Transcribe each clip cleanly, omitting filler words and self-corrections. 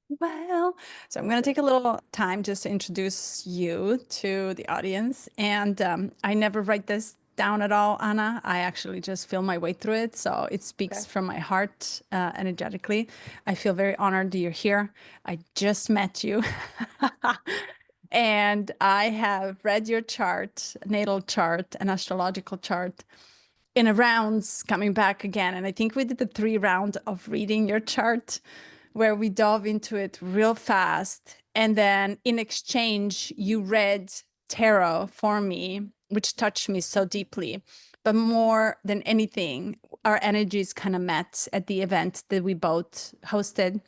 Well, so I'm going to take a little time just to introduce you to the audience. And I never write this down at all, Anna. I actually just feel my way through it. So it speaks Okay. from my heart energetically. I feel very honored that you're here. I just met you. And I have read your chart, natal chart, an astrological chart in a rounds coming back again. And I think we did the 3 round of reading your chart where we dove into it real fast. And then in exchange, you read tarot for me, which touched me so deeply. But more than anything, our energies kind of met at the event that we both hosted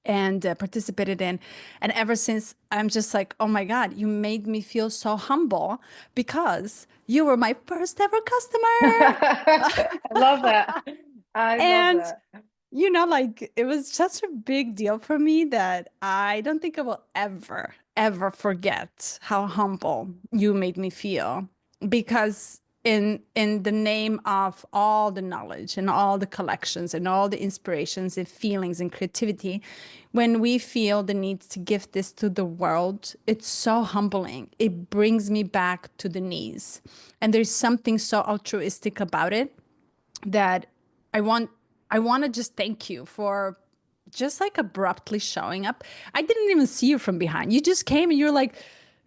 and participated in. And ever since, I'm just like, oh my God, you made me feel so humble because you were my first ever customer. I love that. I love And that. like it was such a big deal for me that I don't think I will ever, ever forget how humble you made me feel. Because in the name of all the knowledge and all the collections and all the inspirations and feelings and creativity, when we feel the need to give this to the world, it's so humbling. It brings me back to the knees. And there's something so altruistic about it that I want I want to just thank you for just like abruptly showing up. I didn't even see you from behind. You just came and you're like,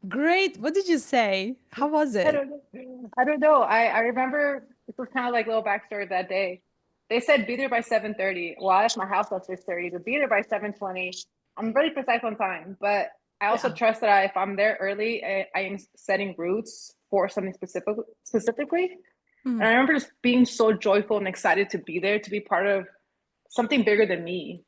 "Great. What did you say? How was I it?" don't know. I don't know. I remember this was kind of like a little backstory that day. They said be there by 7:30. Well, I left my house at 6:30 to be there by 7:20. I'm really precise on time, but I also Yeah. trust that if I'm there early, I am setting roots for something specifically. And I Mm. remember just being so joyful and excited to be there, to be part of something bigger than me.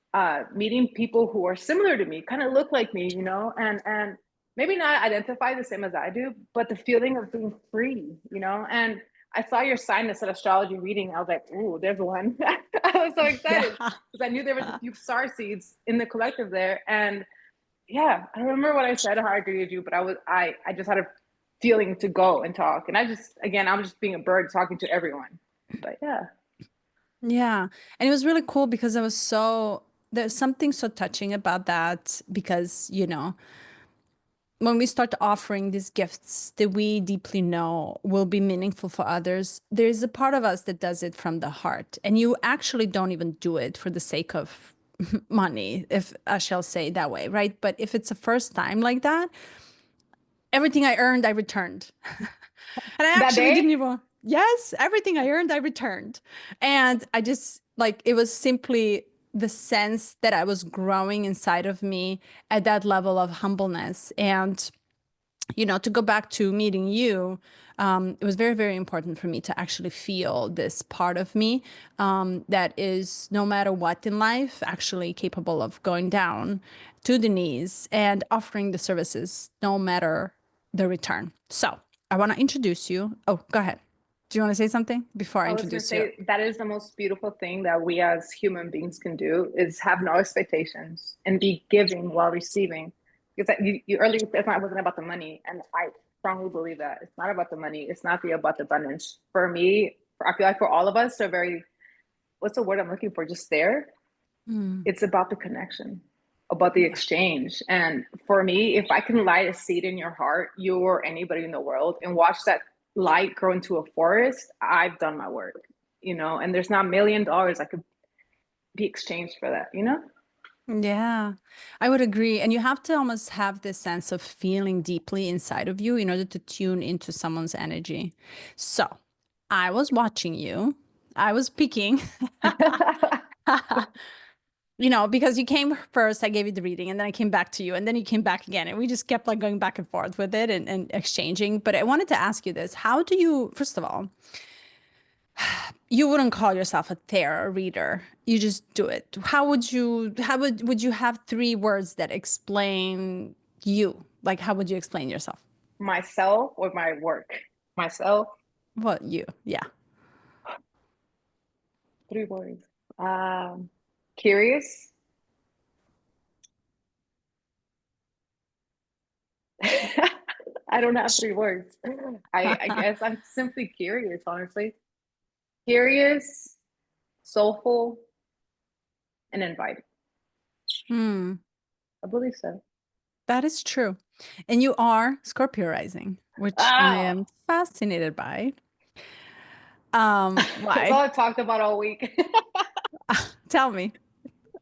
Meeting people who are similar to me, kind of look like me, and maybe not identify the same as I do, but the feeling of being free, And I saw your sign that said astrology reading. I was like, ooh, there's one. I was so excited Yeah. because I knew there was a few star seeds in the collective there. And yeah, I don't remember what I said or how I greeted you, but I just had a feeling to go and talk. And I'm just being a bird talking to everyone. But yeah. Yeah. And it was really cool because there's something so touching about that because, when we start offering these gifts that we deeply know will be meaningful for others, there's a part of us that does it from the heart. And you actually don't even do it for the sake of money, if I shall say it that way, right? But if it's a first time like that, everything I earned, I returned. And I That actually day, didn't even, yes, everything I earned, I returned. And I just like, it was simply the sense that I was growing inside of me at that level of humbleness. And to go back to meeting you, it was very, very important for me to actually feel this part of me that is, no matter what in life, actually capable of going down to the knees and offering the services, no matter the return. So I want to introduce you. Oh, go ahead. Do you want to say something before I I was going to introduce you? say that is the most beautiful thing that we as human beings can do is have no expectations and be giving while receiving. Because you earlier said it wasn't about the money, and I strongly believe that it's not about the money. It's not about the abundance. For me, I feel like for all of us, so very what's the word I'm looking for? Just there. Mm. It's about the connection, about the Yeah. exchange. And for me, if I can light a seed in your heart, you or anybody in the world, and watch that light grow into a forest, I've done my work, and there's not $1 million I could be exchanged for that. Yeah, I would agree. And you have to almost have this sense of feeling deeply inside of you in order to tune into someone's energy. So I was watching you, I was peeking, because you came first, I gave you the reading, and then I came back to you, and then you came back again. And we just kept like going back and forth with it and exchanging. But I wanted to ask you this. How do you, first of all, you wouldn't call yourself a tarot reader. You just do it. How would you have 3 words that explain you? Like how would you explain yourself? Myself or my work? Myself, What you? Yeah. 3 words. Curious. I don't have 3 words. I guess I'm simply curious, honestly. Curious, soulful, and inviting. Hmm. I believe so. That is true. And you are Scorpio rising, which I Oh, am fascinated by. that's all Why? I've talked about all week. Tell me,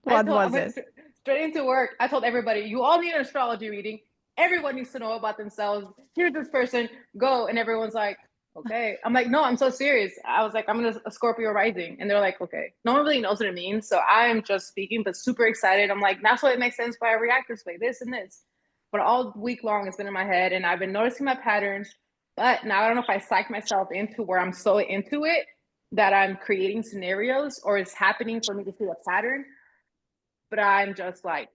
I what told I was went it? straight into work. I told everybody, you all need an astrology reading. Everyone needs to know about themselves. Here's this person, go. And everyone's like, okay. I'm like, no, I'm so serious. I was like, I'm a Scorpio rising. And they're like, okay. No one really knows what it means. So I'm just speaking, but super excited. I'm like, that's why it makes sense why I react this way, this and this. But all week long, it's been in my head and I've been noticing my patterns. But now I don't know if I psych myself into where I'm so into it that I'm creating scenarios or it's happening for me to see a pattern, but I'm just like,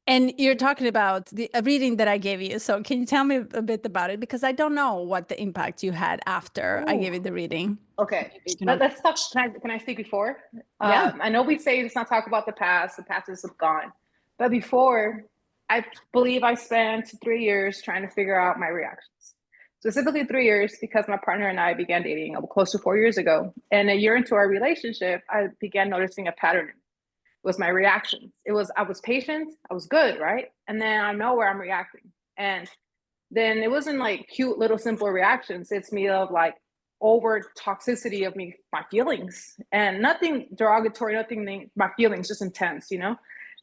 And you're talking about the a reading that I gave you. So can you tell me a bit about it? Because I don't know what the impact you had after I oh, gave you the reading. okay. Maybe you can. Let's talk. Can I speak before? Yeah. I know we say let's not talk about the past. The past is gone. But before, I believe I spent 3 years trying to figure out my reactions. Specifically, 3 years because my partner and I began dating close to 4 years ago. And a year into our relationship, I began noticing a pattern. It was my reactions. It was I was patient, I was good, right? And then I know where I'm reacting. And then it wasn't like cute little simple reactions. It's me of like over toxicity of me, my feelings, and nothing derogatory, nothing, my feelings just intense, you know.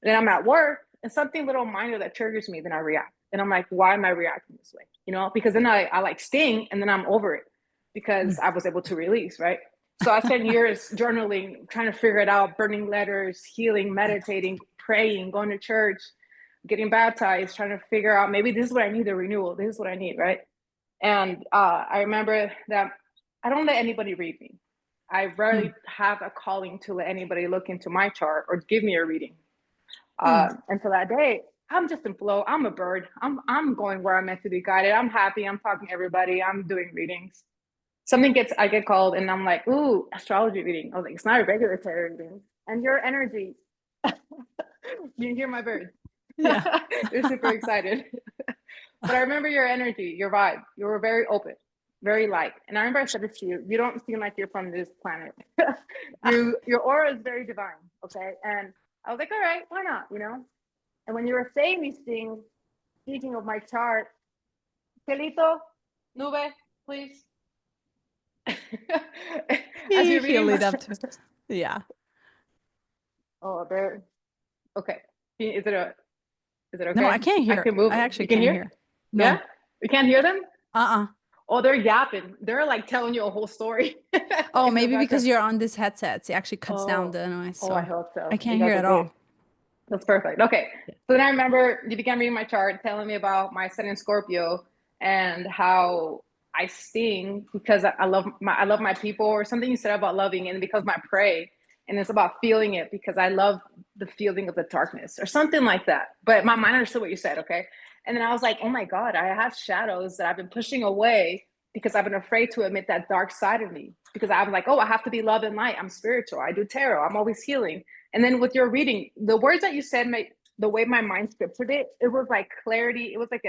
And then I'm at work and something little minor that triggers me, then I react, and I'm like, why am I reacting this way, you know? Because then I like sting, and then I'm over it because I was able to release, right? So I spent years journaling, trying to figure it out, burning letters, healing, meditating, praying, going to church, getting baptized, trying to figure out maybe this is what I need, the renewal. This is what I need, right? And I remember that I don't let anybody read me. I rarely Mm, have a calling to let anybody look into my chart or give me a reading. mm, And so that day, I'm just in flow. I'm a bird. I'm going where I'm meant to be guided. I'm happy. I'm talking to everybody. I'm doing readings. I get called, and I'm like, ooh, astrology reading. I was like, it's not a regular tarot reading. And your energy, you hear my birds. yeah. They're super excited. But I remember your energy, your vibe. You were very open, very light. And I remember I said this to you. You don't seem like you're from this planet. Your aura is very divine. Okay. And I was like, all right, why not? You know? And when you were saying these things, speaking of my chart, Pelito, Nube, please. As you're He'll reading my lead up to. Yeah. oh, there. Okay. Is it a is it No, I okay? can't I hear. can move. I You actually can can't hear? hear. Yeah? No. You can't hear them? Uh-uh. Oh, they're yapping. They're like telling you a whole story Oh, in the maybe because background. you're on this headset. It actually cuts down Oh, the noise. oh, I So hope I so. You can't hear guys are at great. all. That's perfect. Okay. Yeah. So then I remember you began reading my chart, telling me about my Sun in Scorpio and how I sting because I love my people, or something you said about loving, and because my prey, and it's about feeling it because I love the feeling of the darkness or something like that. But my mind understood what you said, okay? And then I was like, oh my God, I have shadows that I've been pushing away because I've been afraid to admit that dark side of me. Because I'm like, oh, I have to be love and light. I'm spiritual. I do tarot. I'm always healing. And then with your reading, the words that you said, the way my mind scripted it, it was like clarity. It was like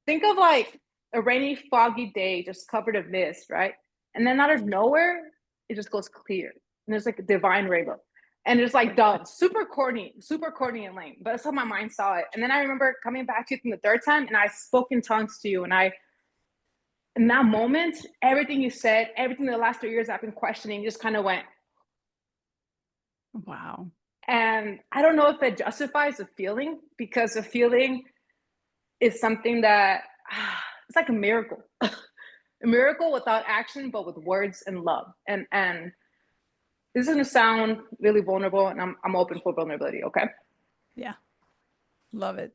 think of like a rainy, foggy day just covered in mist, right? And then out of nowhere, it just goes clear. And there's like a divine rainbow. And there's like doves, super corny and lame. But that's how my mind saw it. And then I remember coming back to you from the third time, and I spoke in tongues to you. And in that moment, everything you said, everything the last 3 years I've been questioning just kind of went. Wow. And I don't know if it justifies the feeling, because the feeling is something that it's like a miracle. A miracle without action, but with words and love. And this is gonna sound really vulnerable, and I'm open for vulnerability, okay? Yeah. Love it.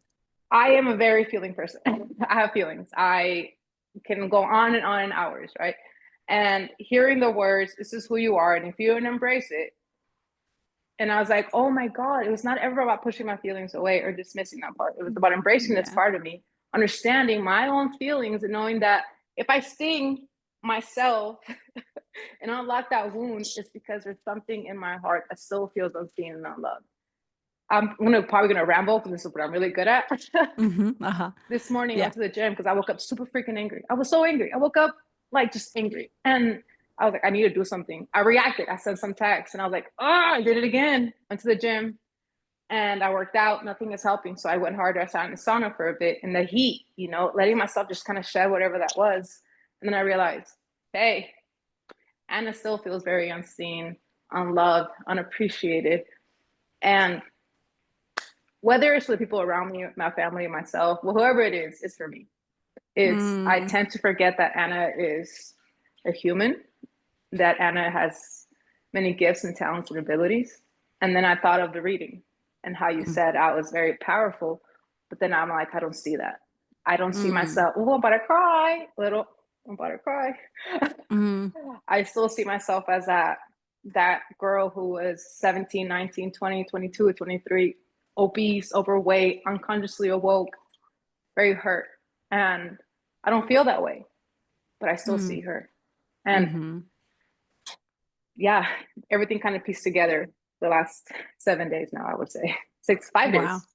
I am a very feeling person. I have feelings. I can go on and on in hours, right? And hearing the words, this is who you are, and if you don't embrace it, and I was like, oh my God, it was not ever about pushing my feelings away or dismissing that part. It was about embracing this Yeah. part of me, understanding my own feelings, and knowing that if I sting myself and unlock that wound, it's because there's something in my heart that still feels unseen and unloved. Probably gonna ramble because this is what I'm really good at. Mm-hmm. Uh-huh. This morning I Yeah. went to the gym because I woke up super freaking angry. I was so angry. I woke up like just angry. And I was like, I need to do something. I reacted. I sent some text and I was like, oh, I did it again. Went to the gym. and I worked out. Nothing is helping. So I went harder. I sat in the sauna for a bit in the heat, you know, letting myself just kind of shed whatever that was. And then I realized, hey, Anna still feels very unseen, unloved, unappreciated. And whether it's the people around me, my family, myself, well, whoever it is, it's for me. It's I Mm, tend to forget that Anna is a human, that Anna has many gifts and talents and abilities. And then I thought of the reading and how you mm, said I was very powerful, but then I'm like, I don't see that. I don't see mm, myself. Oh, I'm about to cry. Little, I'm about to cry. mm, I still see myself as that girl who was 17, 19, 20, 22, 23, obese, overweight, unconsciously awoke, very hurt. And I don't feel that way, but I still mm, see her. And mm-hmm. yeah, everything kind of pieced together the last 7 days now, I would say. Five Wow. days.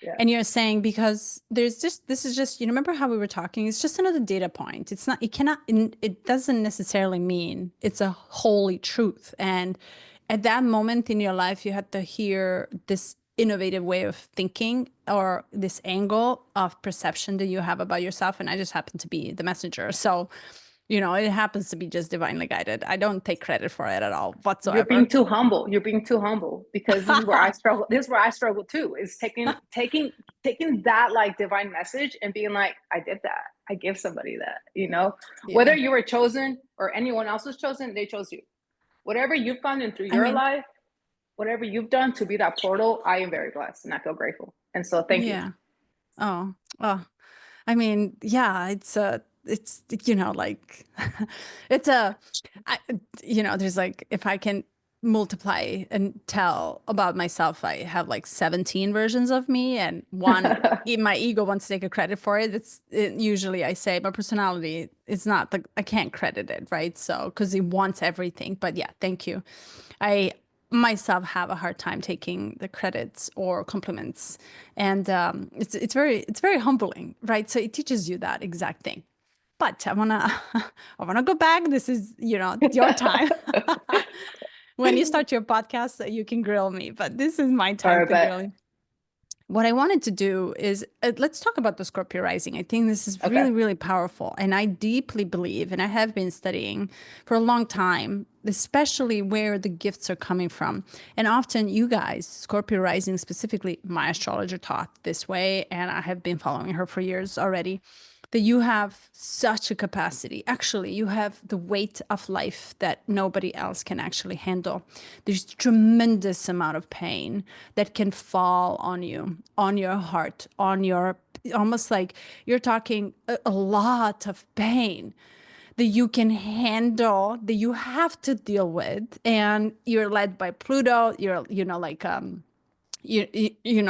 Yeah. And you're saying because there's just this is just you remember how we were talking, it's just another data point. It's not, it cannot, it doesn't necessarily mean it's a holy truth. And at that moment in your life, you had to hear this innovative way of thinking or this angle of perception that you have about yourself. And I just happen to be the messenger. So, it happens to be just divinely guided. I don't take credit for it at all You're whatsoever. being too humble. You're being too humble because this is where I struggle. This is where I struggle too, is taking that like divine message and being like, I did that. I give somebody that, whether Yeah. you were chosen or anyone else was chosen, they chose you. Whatever you've gone in through I your mean, life, whatever you've done to be that portal, I am very blessed and I feel grateful. And so thank you. yeah. Oh, oh, I mean, yeah, it's, like, it's there's like, if I can multiply and tell about myself, I have like 17 versions of me, and my ego wants to take a credit for it. Usually I say my personality is not I can't credit it, right? So, because it wants everything. But yeah, thank you. I myself have a hard time taking the credits or compliments, and it's very humbling, right? So it teaches you that exact thing. But I wanna I wanna go back. This is your time. When you start your podcast, you can grill me, but this is my All time right, to but grill you. What I wanted to do is let's talk about the Scorpio rising. I think this is okay. really, really powerful. And I deeply believe, and I have been studying for a long time, especially where the gifts are coming from. And often, you guys, Scorpio rising specifically, my astrologer taught this way, and I have been following her for years already, that you have such a capacity. Actually, you have the weight of life that nobody else can actually handle. There's tremendous amount of pain that can fall on you, on your heart, on your, almost like you're talking a lot of pain that you can handle, that you have to deal with, and you're led by Pluto. You're, like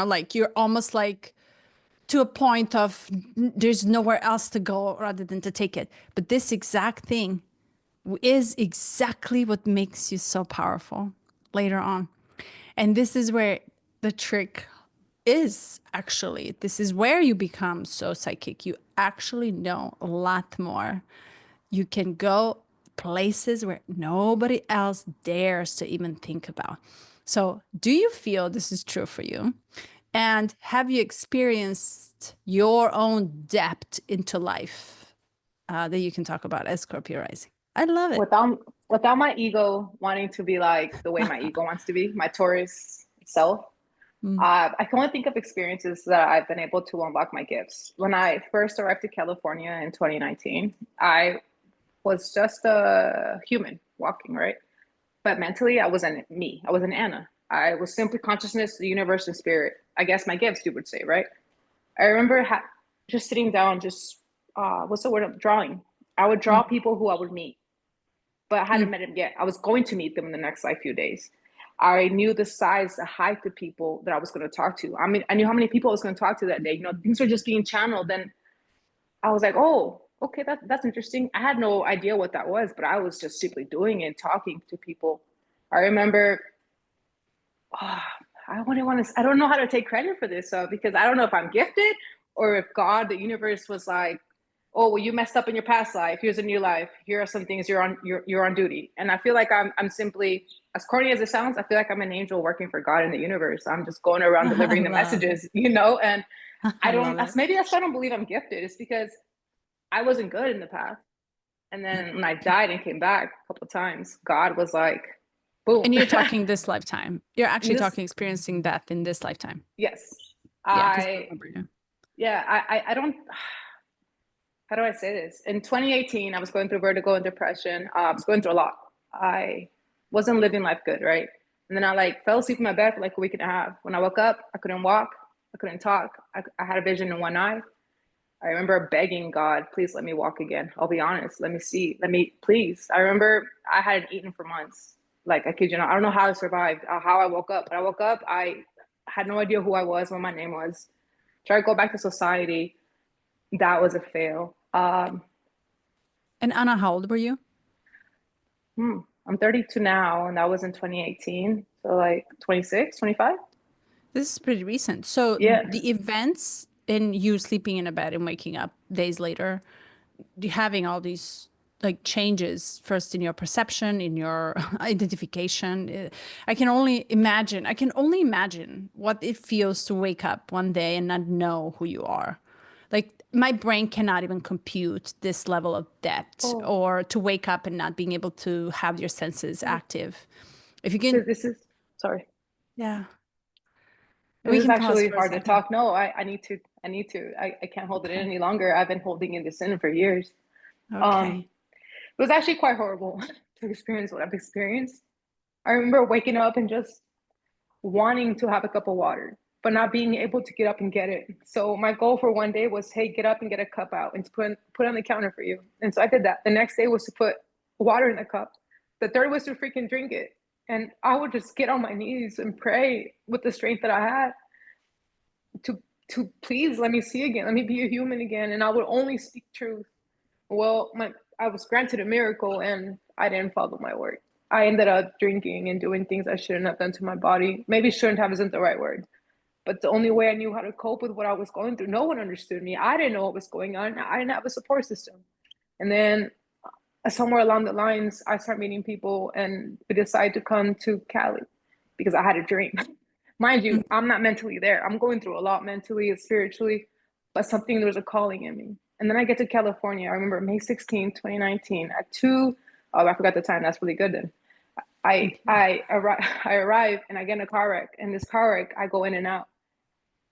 like you're almost like to a point of there's nowhere else to go rather than to take it. But this exact thing is exactly what makes you so powerful later on. And this is where the trick is, actually. This is where you become so psychic. You actually know a lot more. You can go places where nobody else dares to even think about. So, do you feel this is true for you? And have you experienced your own depth into life that you can talk about as Scorpio rising? I love it. Without my ego wanting to be like the way my ego wants to be, my Taurus self, Mm, I can only think of experiences that I've been able to unlock my gifts. When I first arrived to California in 2019, I was just a human walking, right? But mentally, I wasn't me. I wasn't Anna. I was simply consciousness, the universe, and spirit. I guess my gifts, you would say, right? I remember just sitting down, just what's the word? Of drawing. I would draw mm, people who I would meet, but I hadn't mm, met them yet. I was going to meet them in the next like few days. I knew the size, the height of people that I was going to talk to. I mean, I knew how many people I was going to talk to that day. Things were just being channeled. Then I was like, oh, okay, that's interesting. I had no idea what that was, but I was just simply doing it, talking to people. I remember, oh, I wouldn't want to. I don't know how to take credit for this, because I don't know if I'm gifted or if God, the universe, was like, oh well, you messed up in your past life, here's a new life, here are some things you're on duty. And I feel like I'm simply, as corny as it sounds, I feel like I'm an angel working for God in the universe. I'm just going around I delivering the love it. messages, you know. And I I don't, love that's it. maybe that's why I don't believe I'm gifted. It's because I wasn't good in the past. And then when I died and came back a couple of times, God was like, boom. And you're talking this lifetime. You're In actually this, talking experiencing death in this lifetime. yes. Yeah, because I I remember you. yeah, I don't, how do I say this? In 2018, I was going through vertigo and depression. I was going through a lot. I wasn't living life good, right? And then I like fell asleep in my bed for like a week and a half. When I woke up, I couldn't walk, I couldn't talk. I had a vision in one eye. I remember begging God, please let me walk again. I'll be honest. Let me see. Let me, please. I remember I hadn't eaten for months. Like, I kid you not. I don't know how I survived, how I woke up. But I woke up, I had no idea who I was, what my name was. Tried to go back to society. That was a fail. And Anna, how old were you? I'm 32 now, and that was in 2018. So, like 26, 25. This is pretty recent. So Yeah. the events in you sleeping in a bed and waking up days later, having all these like changes first in your perception, in your identification. I can only imagine what it feels to wake up one day and not know who you are. Like my brain cannot even compute this level of depth, Oh, or to wake up and not being able to have your senses oh, active. If you can, this is, sorry. yeah, we This is can pause actually for a hard to second. talk. No, I need to, I can't hold it in Okay. any longer. I've been holding in this in for years. Okay. Um, it was actually quite horrible to experience what I've experienced. I remember waking up and just wanting to have a cup of water, but not being able to get up and get it. So my goal for one day was, hey, get up and get a cup out and to put on the counter for you. And so I did that. The next day was to put water in the cup. The third was to freaking drink it. And I would just get on my knees and pray with the strength that I had to please let me see again, let me be a human again, and I would only speak truth. Well, I was granted a miracle, and I didn't follow my word. I ended up drinking and doing things I shouldn't have done to my body. Maybe shouldn't have isn't the right word, but the only way I knew how to cope with what I was going through. No one understood me. I didn't know what was going on. I didn't have a support system. And then somewhere along the lines, I start meeting people, and we decide to come to Cali because I had a dream. Mind you, I'm not mentally there. I'm going through a lot mentally and spiritually, but something, there was a calling in me. And then I get to California. I remember May 16th, 2019 at 2. Oh, I forgot the time. That's really good then. I arrive and I get in a car wreck. And this car wreck, I go in and out.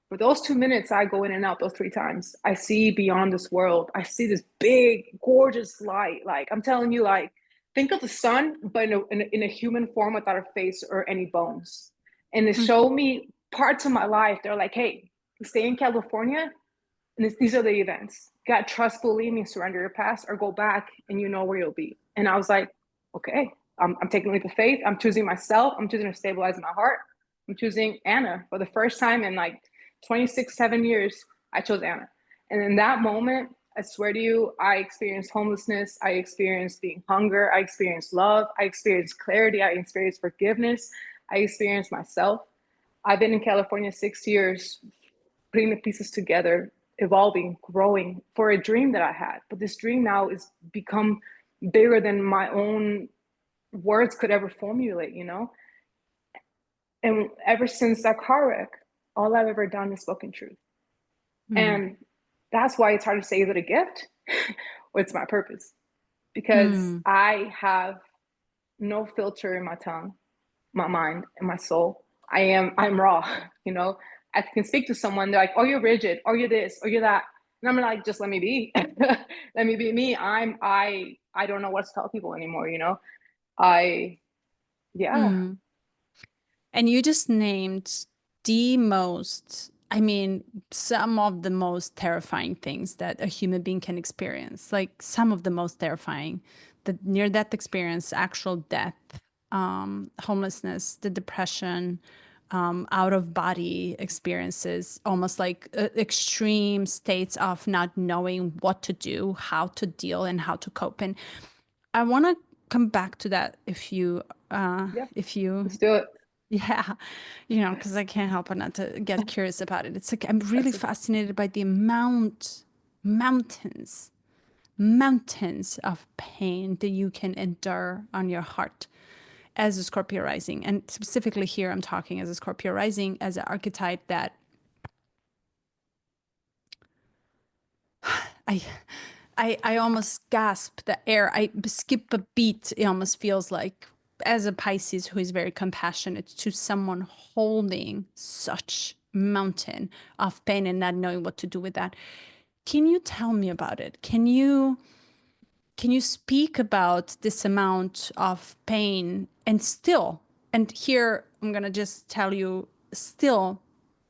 For those 2 minutes, I go in and out those 3 times. I see beyond this world. I see this big, gorgeous light. Like, I'm telling you, like, think of the sun, but in a human form without a face or any bones. And it showed me parts of my life. They're like, hey, stay in California, and these are the events. You got to trust, believe me, surrender your past, or go back and you know where you'll be. And I was like, okay, I'm taking a leap of faith. I'm choosing myself. I'm choosing to stabilize my heart. I'm choosing Anna for the first time in like 26, 7 years. I chose Anna. And in that moment, I swear to you, I experienced homelessness. I experienced being hunger. I experienced love. I experienced clarity. I experienced forgiveness. I experienced myself. I've been in California 6 years, putting the pieces together, evolving, growing for a dream that I had. But this dream now is become bigger than my own words could ever formulate, you know? And ever since that car wreck, all I've ever done is spoken truth. Mm. And that's why it's hard to say, is it a gift or it's my purpose? Because Mm. I have no filter in my tongue, my mind, and my soul. I'm raw, you know. I can speak to someone, they're like, oh, you're rigid, or you're this, or you're that. And I'm like, just let me be. Let me be me. I don't know what to tell people anymore, you know. I yeah. Mm. And you just named the most, I mean, some of the most terrifying things that a human being can experience, like some of the most terrifying, the near death experience, actual death, homelessness, the depression, out of body experiences, almost like extreme states of not knowing what to do, how to deal, and how to cope. And I want to come back to that Yeah. if you Let's do it. yeah, because I can't help but not to get curious about it. It's like I'm really That's fascinated by the mountains. mountains of pain that you can endure on your heart as a Scorpio rising. And specifically here, I'm talking as a Scorpio rising, as an archetype that I I almost gasp the air. I skip a beat. It almost feels like, as a Pisces who is very compassionate, to someone holding such mountain of pain and not knowing what to do with that. Can you tell me about it? Can you speak about this amount of pain and still, and here I'm gonna just tell you, still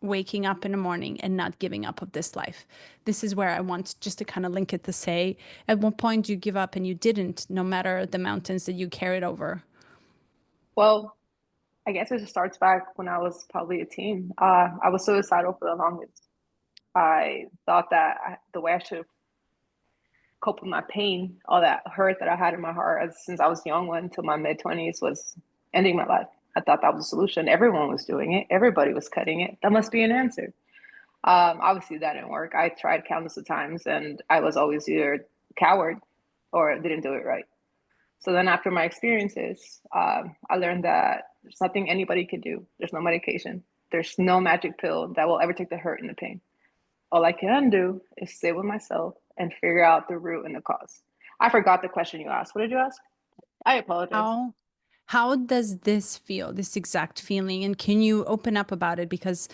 waking up in the morning and not giving up of this life. This is where I want just to kind of link it to say, at one point you give up and you didn't, no matter the mountains that you carried over. Well, I guess it just starts back when I was probably a teen. I was suicidal for the longest. I thought that the way I should cope with my pain, all that hurt that I had in my heart since I was young until my mid 20s, was ending my life. I thought that was a solution. Everyone was doing it. Everybody was cutting it. That must be an answer. Obviously, that didn't work. I tried countless of times, and I was always either a coward or didn't do it right. So then, after my experiences, I learned that there's nothing anybody can do. There's no medication. There's no magic pill that will ever take the hurt and the pain. All I can do is sit with myself and figure out the root and the cause. I forgot the question you asked. What did you ask? I apologize. How how does this feel, this exact feeling? And can you open up about it? Because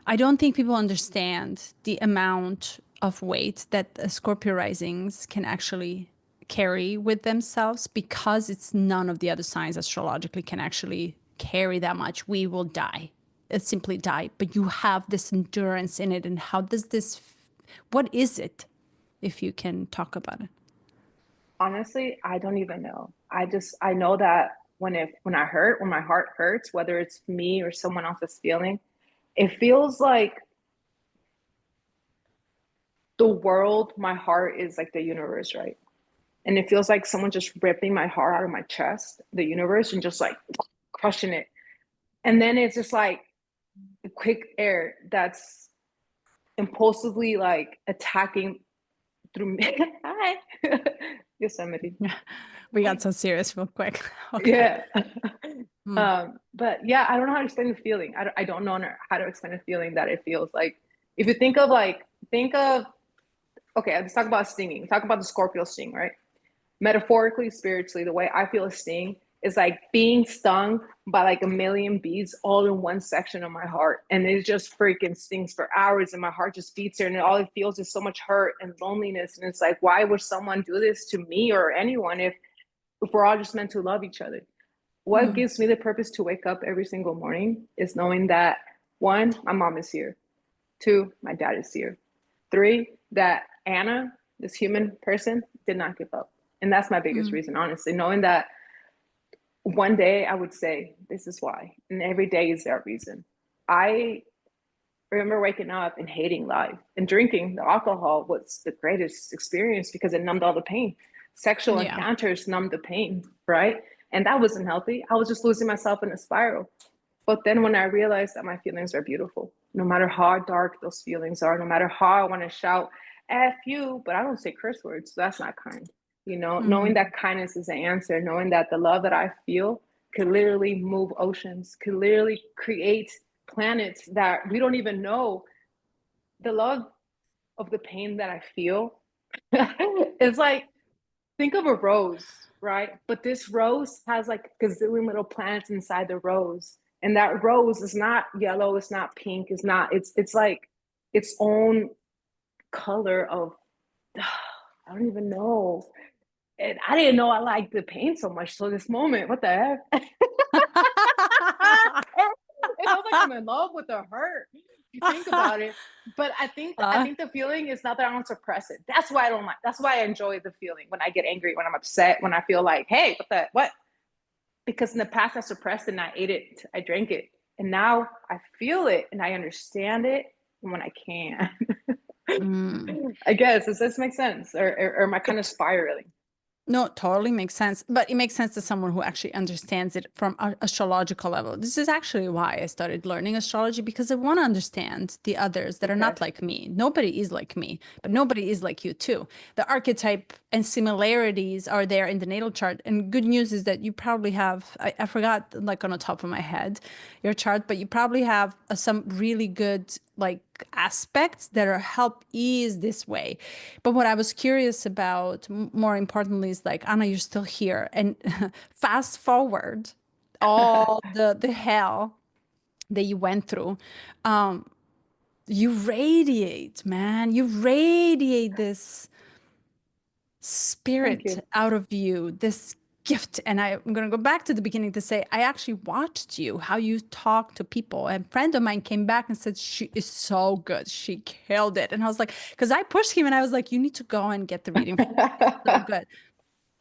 I don't think people understand the amount of weight that Scorpio risings can actually carry with themselves, because it's none of the other signs astrologically can actually carry that much. We will die. Simply die. But you have this endurance in it. And how does this, what is it, if you can talk about it? Honestly, I don't even know. I know that when I hurt, when my heart hurts, whether it's me or someone else's feeling, it feels like the world, my heart is like the universe, right? And it feels like someone just ripping my heart out of my chest, the universe, and just like crushing it. And then it's just like a quick air that's impulsively like attacking through me. Hi, Yosemite. We got so serious real quick. Okay. Yeah. Mm. But yeah, I don't know how to explain the feeling. I don't know how to explain the feeling that it feels like. If you think of, okay, let's talk about stinging. Talk about the Scorpio sting, right? Metaphorically, spiritually, the way I feel a sting is like being stung by like a million bees all in one section of my heart. And it just freaking stings for hours and my heart just beats there. And all it feels is so much hurt and loneliness. And it's like, why would someone do this to me or anyone if we're all just meant to love each other? What Mm. gives me the purpose to wake up every single morning is knowing that, one, my mom is here. Two, my dad is here. Three, that Anna, this human person, did not give up. And that's my biggest Mm. reason, honestly, knowing that one day I would say, this is why. And every day is that reason. I remember waking up and hating life, and drinking the alcohol was the greatest experience because it numbed all the pain. Sexual Yeah. encounters numbed the pain, right? And that wasn't healthy. I was just losing myself in a spiral. But then when I realized that my feelings are beautiful, no matter how dark those feelings are, no matter how I want to shout F you, but I don't say curse words. So that's not kind. Knowing Mm. that kindness is the answer, knowing that the love that I feel could literally move oceans, could literally create planets that we don't even know. The love of the pain that I feel is like, think of a rose, right? But this rose has like a gazillion little planets inside the rose. And that rose is not yellow, it's not pink, it's like its own color of I don't even know. And I didn't know I liked the pain so much. So this moment, what the heck? It feels like I'm in love with the hurt. You think about it, but I Uh, think the feeling is not that I don't suppress it. That's why I don't like. That's why I enjoy the feeling when I get angry, when I'm upset, when I feel like, hey, what? Because in the past I suppressed it and I ate it, I drank it, and now I feel it and I understand it when I can. mm. I guess does this make sense, or am I kind of It spiraling? No, it totally makes sense. But it makes sense to someone who actually understands it from a astrological level. This is actually why I started learning astrology because I want to understand the others that are Okay. not like me. Nobody is like me, but nobody is like you too. The archetype and similarities are there in the natal chart. And good news is that you probably have, I forgot like on the top of my head your chart, but you probably have some really good like aspects that are help ease this way. But what I was curious about, more importantly, is like, Anna, you're still here. And fast forward all the hell that you went through. Um, you radiate, man. You radiate this Thank spirit you. out of you, this gift. And I'm going to go back to the beginning to say, I actually watched you, how you talk to people. And a friend of mine came back and said, she is so good. She killed it. And I was like, because I pushed him and I was like, you need to go and get the reading from her. It's so good.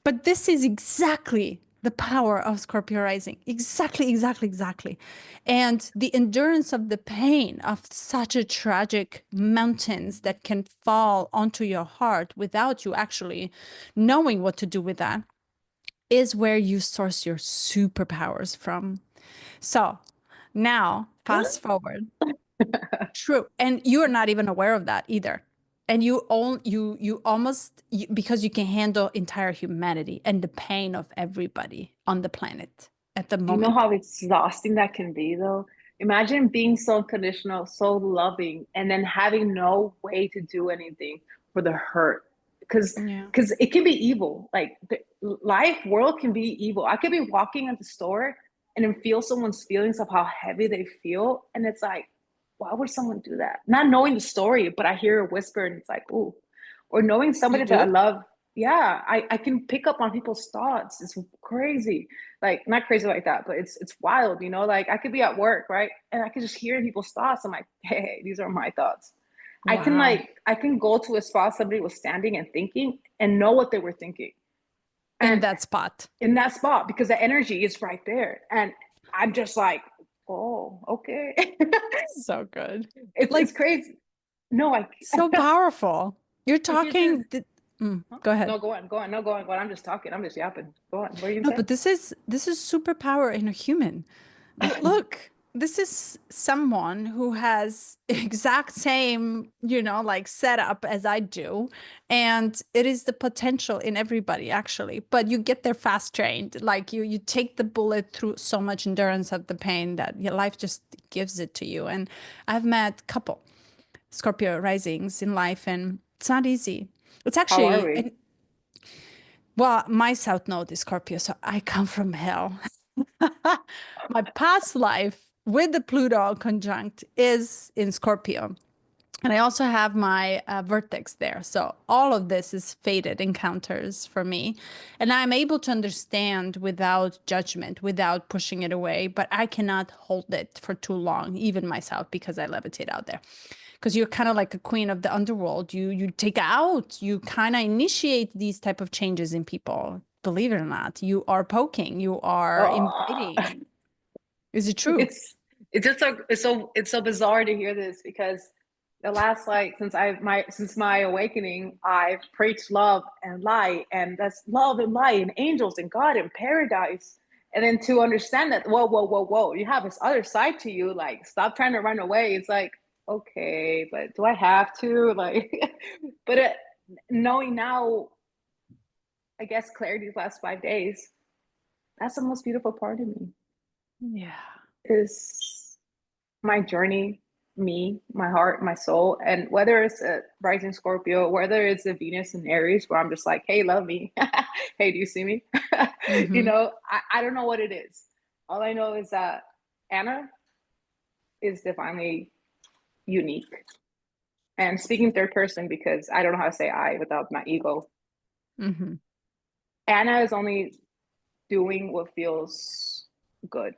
But this is exactly the power of Scorpio rising. Exactly, exactly, exactly. And the endurance of the pain of such a tragic mountains that can fall onto your heart without you actually knowing what to do with that is where you source your superpowers from. So now, fast forward. True. And you are not even aware of that either. And you almost because you can handle entire humanity and the pain of everybody on the planet at the Do you know moment. how exhausting that can be, though? Imagine being so unconditional, so loving, and then having no way to do anything for the hurt. Because Yeah. because it can be evil. Like the life world can be evil. I could be walking at the store and then feel someone's feelings of how heavy they feel. And it's like, why would someone do that? Not knowing the story, but I hear a whisper and it's like, ooh. Or knowing You somebody that I do? love. Yeah, I can pick up on people's thoughts. It's crazy, like not crazy like that, but it's wild, you know. Like I could be at work, right, and I could just hear people's thoughts. I'm like, hey, these are my thoughts. Wow. I can go to a spot somebody was standing and thinking and know what they were thinking, In and that spot. in that spot because the energy is right there, and I'm just like, oh, okay. So good. It's Like crazy. No, I so powerful. You're but here's this. talking Huh? go ahead. No, go on. No, go on. I'm just talking. I'm just yapping. Go on. What are you No, gonna but this is superpower in a human. say? Look, this is someone who has exact same, like setup as I do, and it is the potential in everybody actually. But you get there fast trained, like you take the bullet through so much endurance of the pain that your life just gives it to you. And I've met couple Scorpio risings in life, and it's not easy. It's How are actually, we? and well, my South Node is Scorpio, so I come from hell. My past life with the Pluto conjunct is in Scorpio. And I also have my vertex there. So all of this is fated encounters for me. And I'm able to understand without judgment, without pushing it away. But I cannot hold it for too long, even myself, because I levitate out there. Because you're kind of like a queen of the underworld. You take out, you kind of initiate these type of changes in people. Believe it or not, you are poking, you are Oh. inviting. Is it true? it's it's just so it's so bizarre to hear this because the last like since my awakening I've preached love and light, and that's love and light and angels and God and paradise, and then to understand that whoa, you have this other side to you, like stop trying to run away. It's like, okay, but do I have to, like? But knowing now, I guess clarity these last 5 days, that's the most beautiful part of me, Yeah. is my journey, me, my heart, my soul. And whether it's a rising Scorpio, whether it's a Venus and Aries, where I'm just like, hey, love me. Hey, do you see me? Mm-hmm. I don't know what it is. All I know is that Anna is divinely unique. And speaking third person because I don't know how to say I without my ego. Mm-hmm. Anna is only doing what feels good.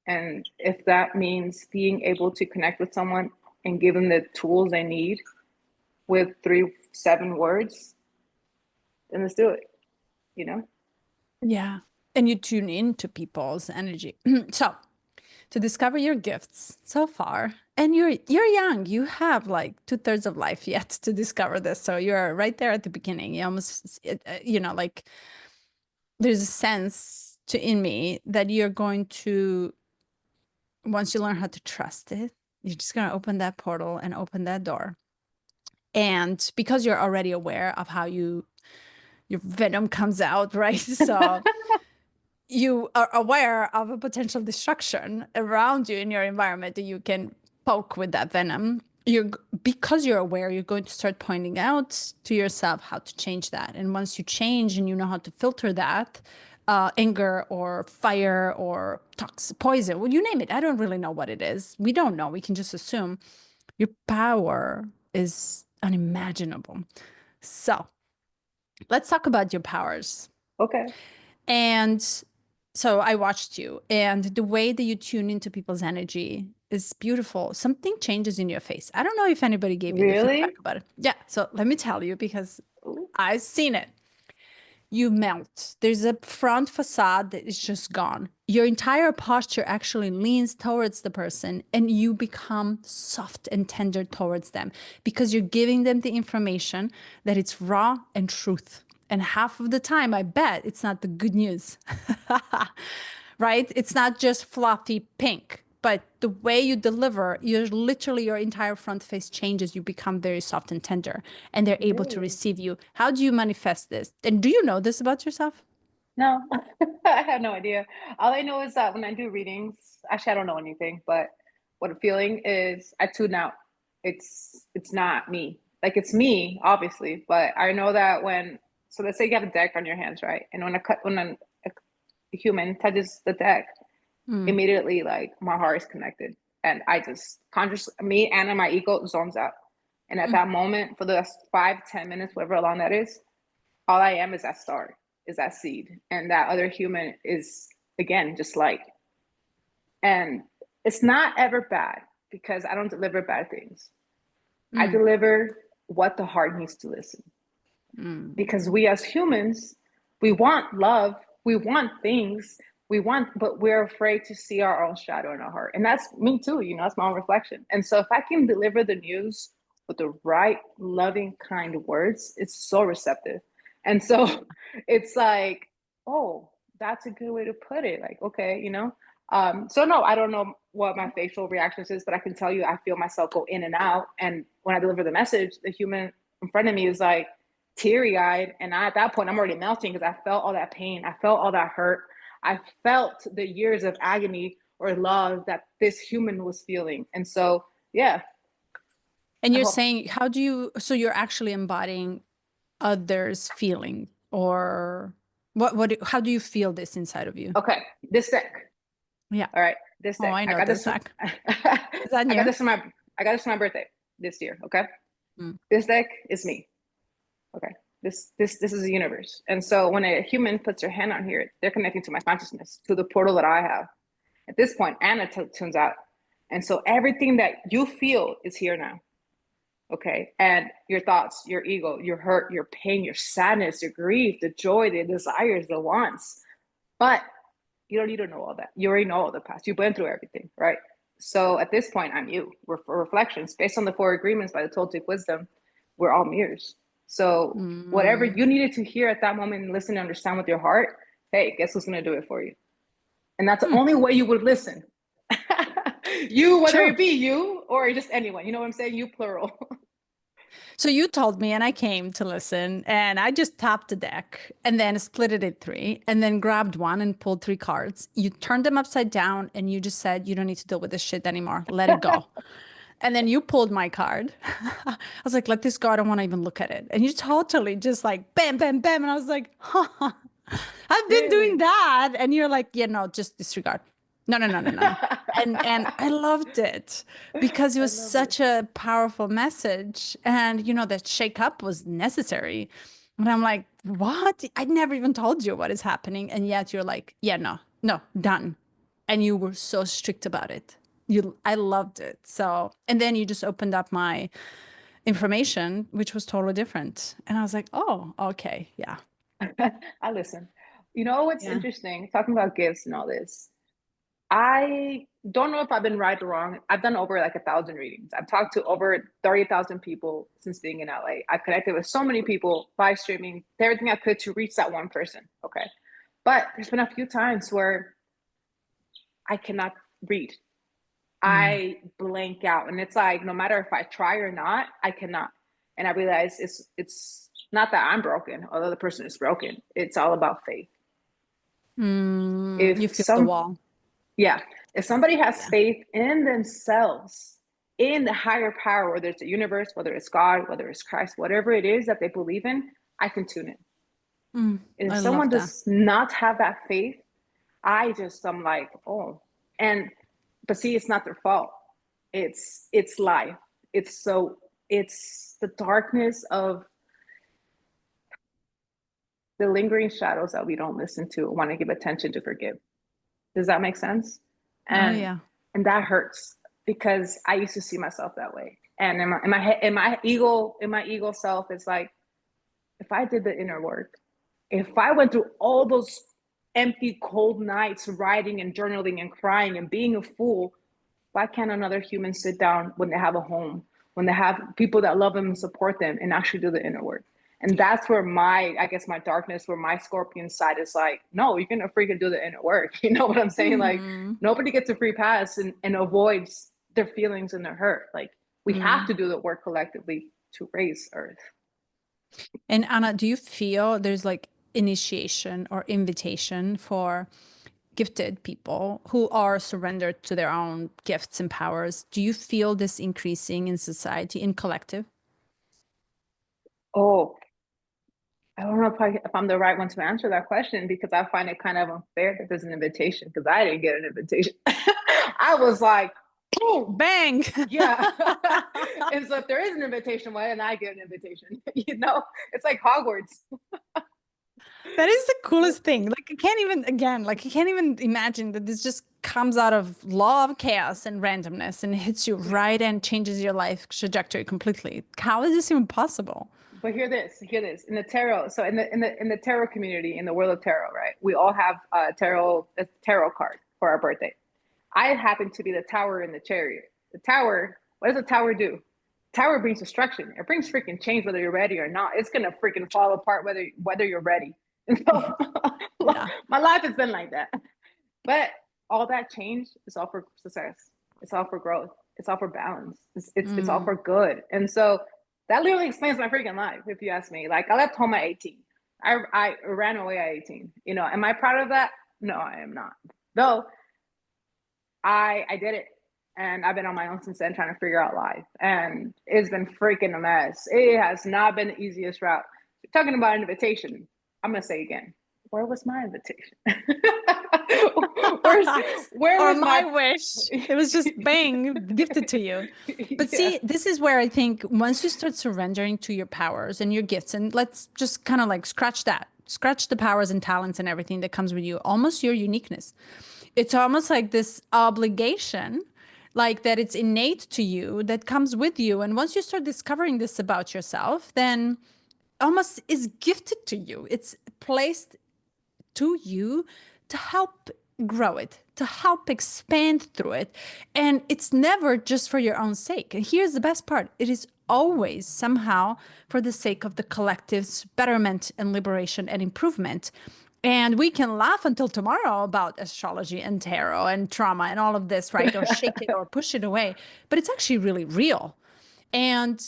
And if that means being able to connect with someone and give them the tools they need with 3 7 words, then let's do it, you know? Yeah. And you tune into people's energy. So, to discover your gifts so far And you're young. You have like 2/3 of life yet to discover this. So you're right there at the beginning. You almost, like there's a sense to in me that you're going to, once you learn how to trust it, you're just going to open that portal and open that door. And because you're already aware of how your venom comes out, right? So you are aware of a potential destruction around you in your environment that you can poke with that venom. Because you're aware, you're going to start pointing out to yourself how to change that. And once you change and you know how to filter that, anger or fire or toxic poison, well, you name it. I don't really know what it is. We don't know. We can just assume your power is unimaginable. So let's talk about your powers. Okay. And so I watched you, and the way that you tune into people's energy is beautiful. Something changes in your face. I don't know if anybody gave you the feedback Really? about it. Yeah, so let me tell you because Ooh, I've seen it. You melt. There's a front facade that is just gone. Your entire posture actually leans towards the person and you become soft and tender towards them because you're giving them the information that it's raw and truth. And half of the time, I bet it's not the good news, right? It's not just fluffy pink, but the way you deliver, you're literally your entire front face changes. You become very soft and tender, and they're able to really? receive you. How do you manifest this? And do you know this about yourself? No, I have no idea. All I know is that when I do readings, actually I don't know anything, but what I'm feeling is I tune out. It's not me. Like it's me, obviously, but I know that when so let's say you have a deck on your hands, right? And a human touches the deck, Mm, immediately like my heart is connected. And I just conscious me and my ego zones out. And at mm, that moment, for the 5, 10 minutes, whatever long that is, all I am is that star, is that seed. And that other human is again just light. And it's not ever bad because I don't deliver bad things. I mm, deliver what the heart needs to listen. mm, Because we as humans, we want love, we want things, but we're afraid to see our own shadow in our heart. And that's me too, that's my own reflection. And so if I can deliver the news with the right, loving, kind words, it's so receptive. And so it's like, oh, that's a good way to put it. Like, okay. So no, I don't know what my facial reactions is, but I can tell you I feel myself go in and out. And when I deliver the message, the human in front of me is like, teary eyed. And at that point, I'm already melting because I felt all that pain. I felt all that hurt. I felt the years of agony or love that this human was feeling. And so, yeah, And I you're hope. saying, how do you, so you're actually embodying others' feeling, or how do you feel this inside of you? Okay, this deck. Yeah. All right, this Oh, deck. I I know got this this. deck. I Is that got new? this for my. I got this for my birthday this year. Okay, Mm, this deck is me. Okay, this is the universe. And so when a human puts their hand on here, they're connecting to my consciousness, to the portal that I have. At this point, Anna tunes out. And so everything that you feel is here now. Okay. And your thoughts, your ego, your hurt, your pain, your sadness, your grief, the joy, the desires, the wants. But you don't need to know all that. You already know all the past. You've been through everything, right? So at this point, I'm you. We're for reflections based on the four agreements by the Toltec wisdom. We're all mirrors. So whatever mm, you needed to hear at that moment and listen and understand with your heart, hey, guess who's going to do it for you? And that's the hmm. only way you would listen. You, whether True. it be you or just anyone, you know what I'm saying? You plural. So you told me, and I came to listen, and I just tapped the deck and then split it in three, and then grabbed one and pulled three cards. You turned them upside down, and you just said, "You don't need to deal with this shit anymore. Let it go." And then you pulled my card. I was like, "Let this go. I don't want to even look at it." And you totally just like bam, bam, bam, and I was like, "Huh, I've been doing Really? that." And you're like, "Yeah, no, just disregard." No, no, no, no, no, no. And I loved it because it I was love it. such a powerful message. And that shake up was necessary. And I'm like, what? I never even told you what is happening. And yet you're like, yeah, no, no, done. And you were so strict about it. I loved it. So, and then you just opened up my information, which was totally different. And I was like, oh, okay, yeah. I listen. You know what's Yeah. interesting? Talking about gifts and all this. I don't know if I've been right or wrong. I've done over like 1,000 readings. I've talked to over 30,000 people since being in LA. I've connected with so many people by streaming, everything I could to reach that one person. Okay. But there's been a few times where I cannot read. Mm. I blank out. And it's like no matter if I try or not, I cannot. And I realize it's not that I'm broken, although the person is broken. It's all about faith. Mm, you If feel the some wall. Yeah. If somebody has Yeah. faith in themselves, in the higher power, whether it's the universe, whether it's God, whether it's Christ, whatever it is that they believe in, I can tune in. Mm, And if I someone love that. does not have that faith, I'm like, oh, and but see, it's not their fault. It's life. It's the darkness of the lingering shadows that we don't listen to, want to give attention to forgive. Does that make sense? Oh And yeah. and that hurts because I used to see myself that way. And in my ego self, it's like if I did the inner work, if I went through all those empty, cold nights writing and journaling and crying and being a fool, why can't another human sit down when they have a home, when they have people that love them and support them and actually do the inner work? And that's where I guess my darkness, where my scorpion side is like, no, you're gonna freaking do the inner work. You know what I'm saying? Like Hmm. nobody gets a free pass and avoids their feelings and their hurt. Like we have Mm. to do the work collectively to raise Earth. And Anna, do you feel there's like initiation or invitation for gifted people who are surrendered to their own gifts and powers? Do you feel this increasing in society, in collective? Oh, I don't know if I'm the right one to answer that question because I find it kind of unfair that there's an invitation because I didn't get an invitation. I was like, boom, Bang! yeah. And so if there is an invitation, why didn't I get an invitation? It's like Hogwarts. That is the coolest thing. Like, I can't even, again, like, I can't even imagine that this just comes out of law of chaos and randomness and hits you right and changes your life trajectory completely. How is this even possible? But hear this. In the tarot, so in the tarot community, in the world of tarot, right? We all have a tarot card for our birthday. I happen to be the tower in the chariot. The tower, what does the tower do? Tower brings destruction. It brings freaking change whether you're ready or not. It's gonna freaking fall apart whether you're ready. And so Yeah. my life has been like that. But all that change is all for success. It's all for growth. It's all for balance. It's all Mm. for good. And so that literally explains my freaking life, if you ask me. Like I left home at 18. I ran away at 18. Am I proud of that? No, I am not. Though I did it. And I've been on my own since then trying to figure out life. And it's been freaking a mess. It has not been the easiest route. Talking about an invitation, I'm gonna say again, where was my invitation? Where's where Or was my my wish. It was just bang, gifted to you. But yeah. see, this is where I think once you start surrendering to your powers and your gifts, and let's just kind of like scratch that, scratch the powers and talents and everything that comes with you, almost your uniqueness. It's almost like this obligation, like that it's innate to you, that comes with you. And once you start discovering this about yourself, then almost is gifted to you. It's placed to you to help grow it, to help expand through it. And it's never just for your own sake. And here's the best part, it is always somehow for the sake of the collective's betterment and liberation and improvement. And we can laugh until tomorrow about astrology and tarot and trauma and all of this, right? Or shake it or push it away. But it's actually really real. And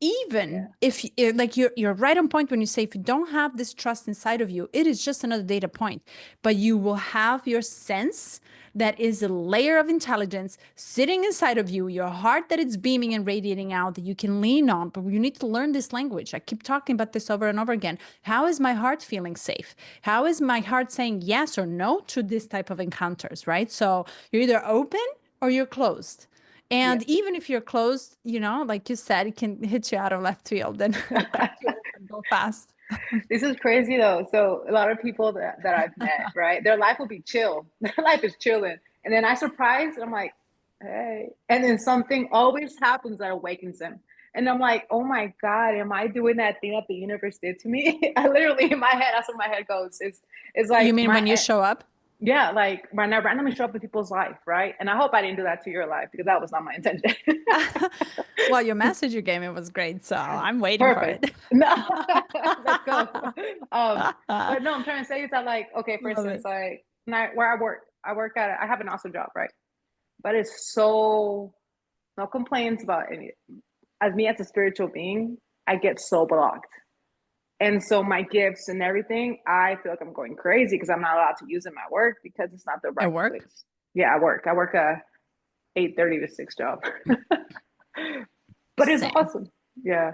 Yeah. even if like you're right on point when you say if you don't have this trust inside of you, it is just another data point, but you will have your sense that is a layer of intelligence sitting inside of you, your heart that it's beaming and radiating out that you can lean on. But you need to learn this language. I keep talking about this over and over again. How is my heart feeling safe? How is my heart saying yes or no to this type of encounters, right? So you're either open or you're closed. Yeah. And even if you're closed, like you said, it can hit you out of left field and crack you open go fast. This is crazy though. So a lot of people that I've met, right? Their life will be chill. Their life is chilling. And then I surprise, I'm like, hey. And then something always happens that awakens them. And I'm like, oh my God, am I doing that thing that the universe did to me? I literally in my head, that's where my head goes. It's You like mean when you show up? Yeah, like when I randomly show up in people's life, right? And I hope I didn't do that to your life because that was not my intention. Well, your message you gave me was great, so I'm waiting for Perfect. it. No, let's go. But no, I'm trying to say is that like, okay, for Love instance, it. like where I have an awesome job, right? But it's so no complaints about any. As me as a spiritual being, I get so blocked. And so my gifts and everything, I feel like I'm going crazy because I'm not allowed to use them at work because it's not the At right work? place. Yeah, I work. I work a 8:30 to 6 job. But it's Same. awesome. Yeah.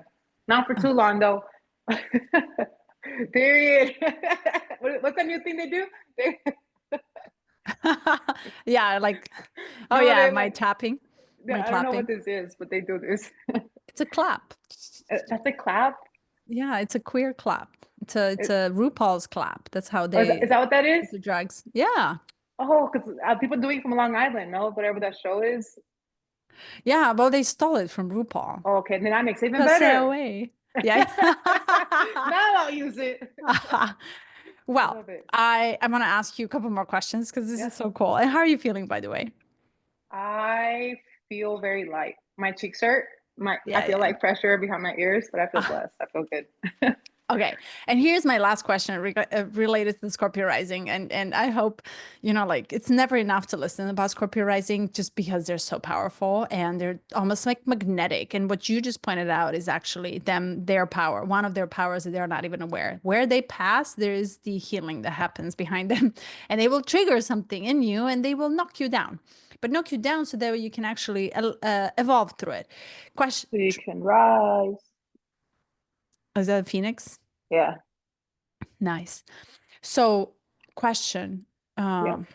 Not for too long though. Period. What's that new thing they do? They, Yeah, like, oh no, yeah, they my like, tapping, my I don't know what clapping. this is, but they do this. It's a clap. That's a clap. Yeah, it's a queer clap. It's It, a RuPaul's clap. That's how is that they what that is? with the drugs. Yeah. Oh, because people doing it from Long Island, no? Whatever that show is. Yeah, well, they stole it from RuPaul. Oh, okay, then that makes it even Just say better. away. Yeah. Now I'll use it. I Well, love it. I'm gonna ask you a couple more questions because this is Yes. so cool. And how are you feeling, by the way? I feel very light. My cheeks hurt. I Yeah, feel yeah. like pressure behind my ears, but I feel blessed. I feel good. Okay. And here's my last question related to the Scorpio rising. And I hope, like it's never enough to listen about Scorpio rising just because they're so powerful and they're almost like magnetic. And what you just pointed out is actually their power, one of their powers that they're not even aware. Where they pass, there is the healing that happens behind them. And they will trigger something in you and they will knock you down. But knock you down so that way you can actually evolve through it. Question, So you can rise. is that a phoenix? Yeah. Nice. So, question. Yeah. Um,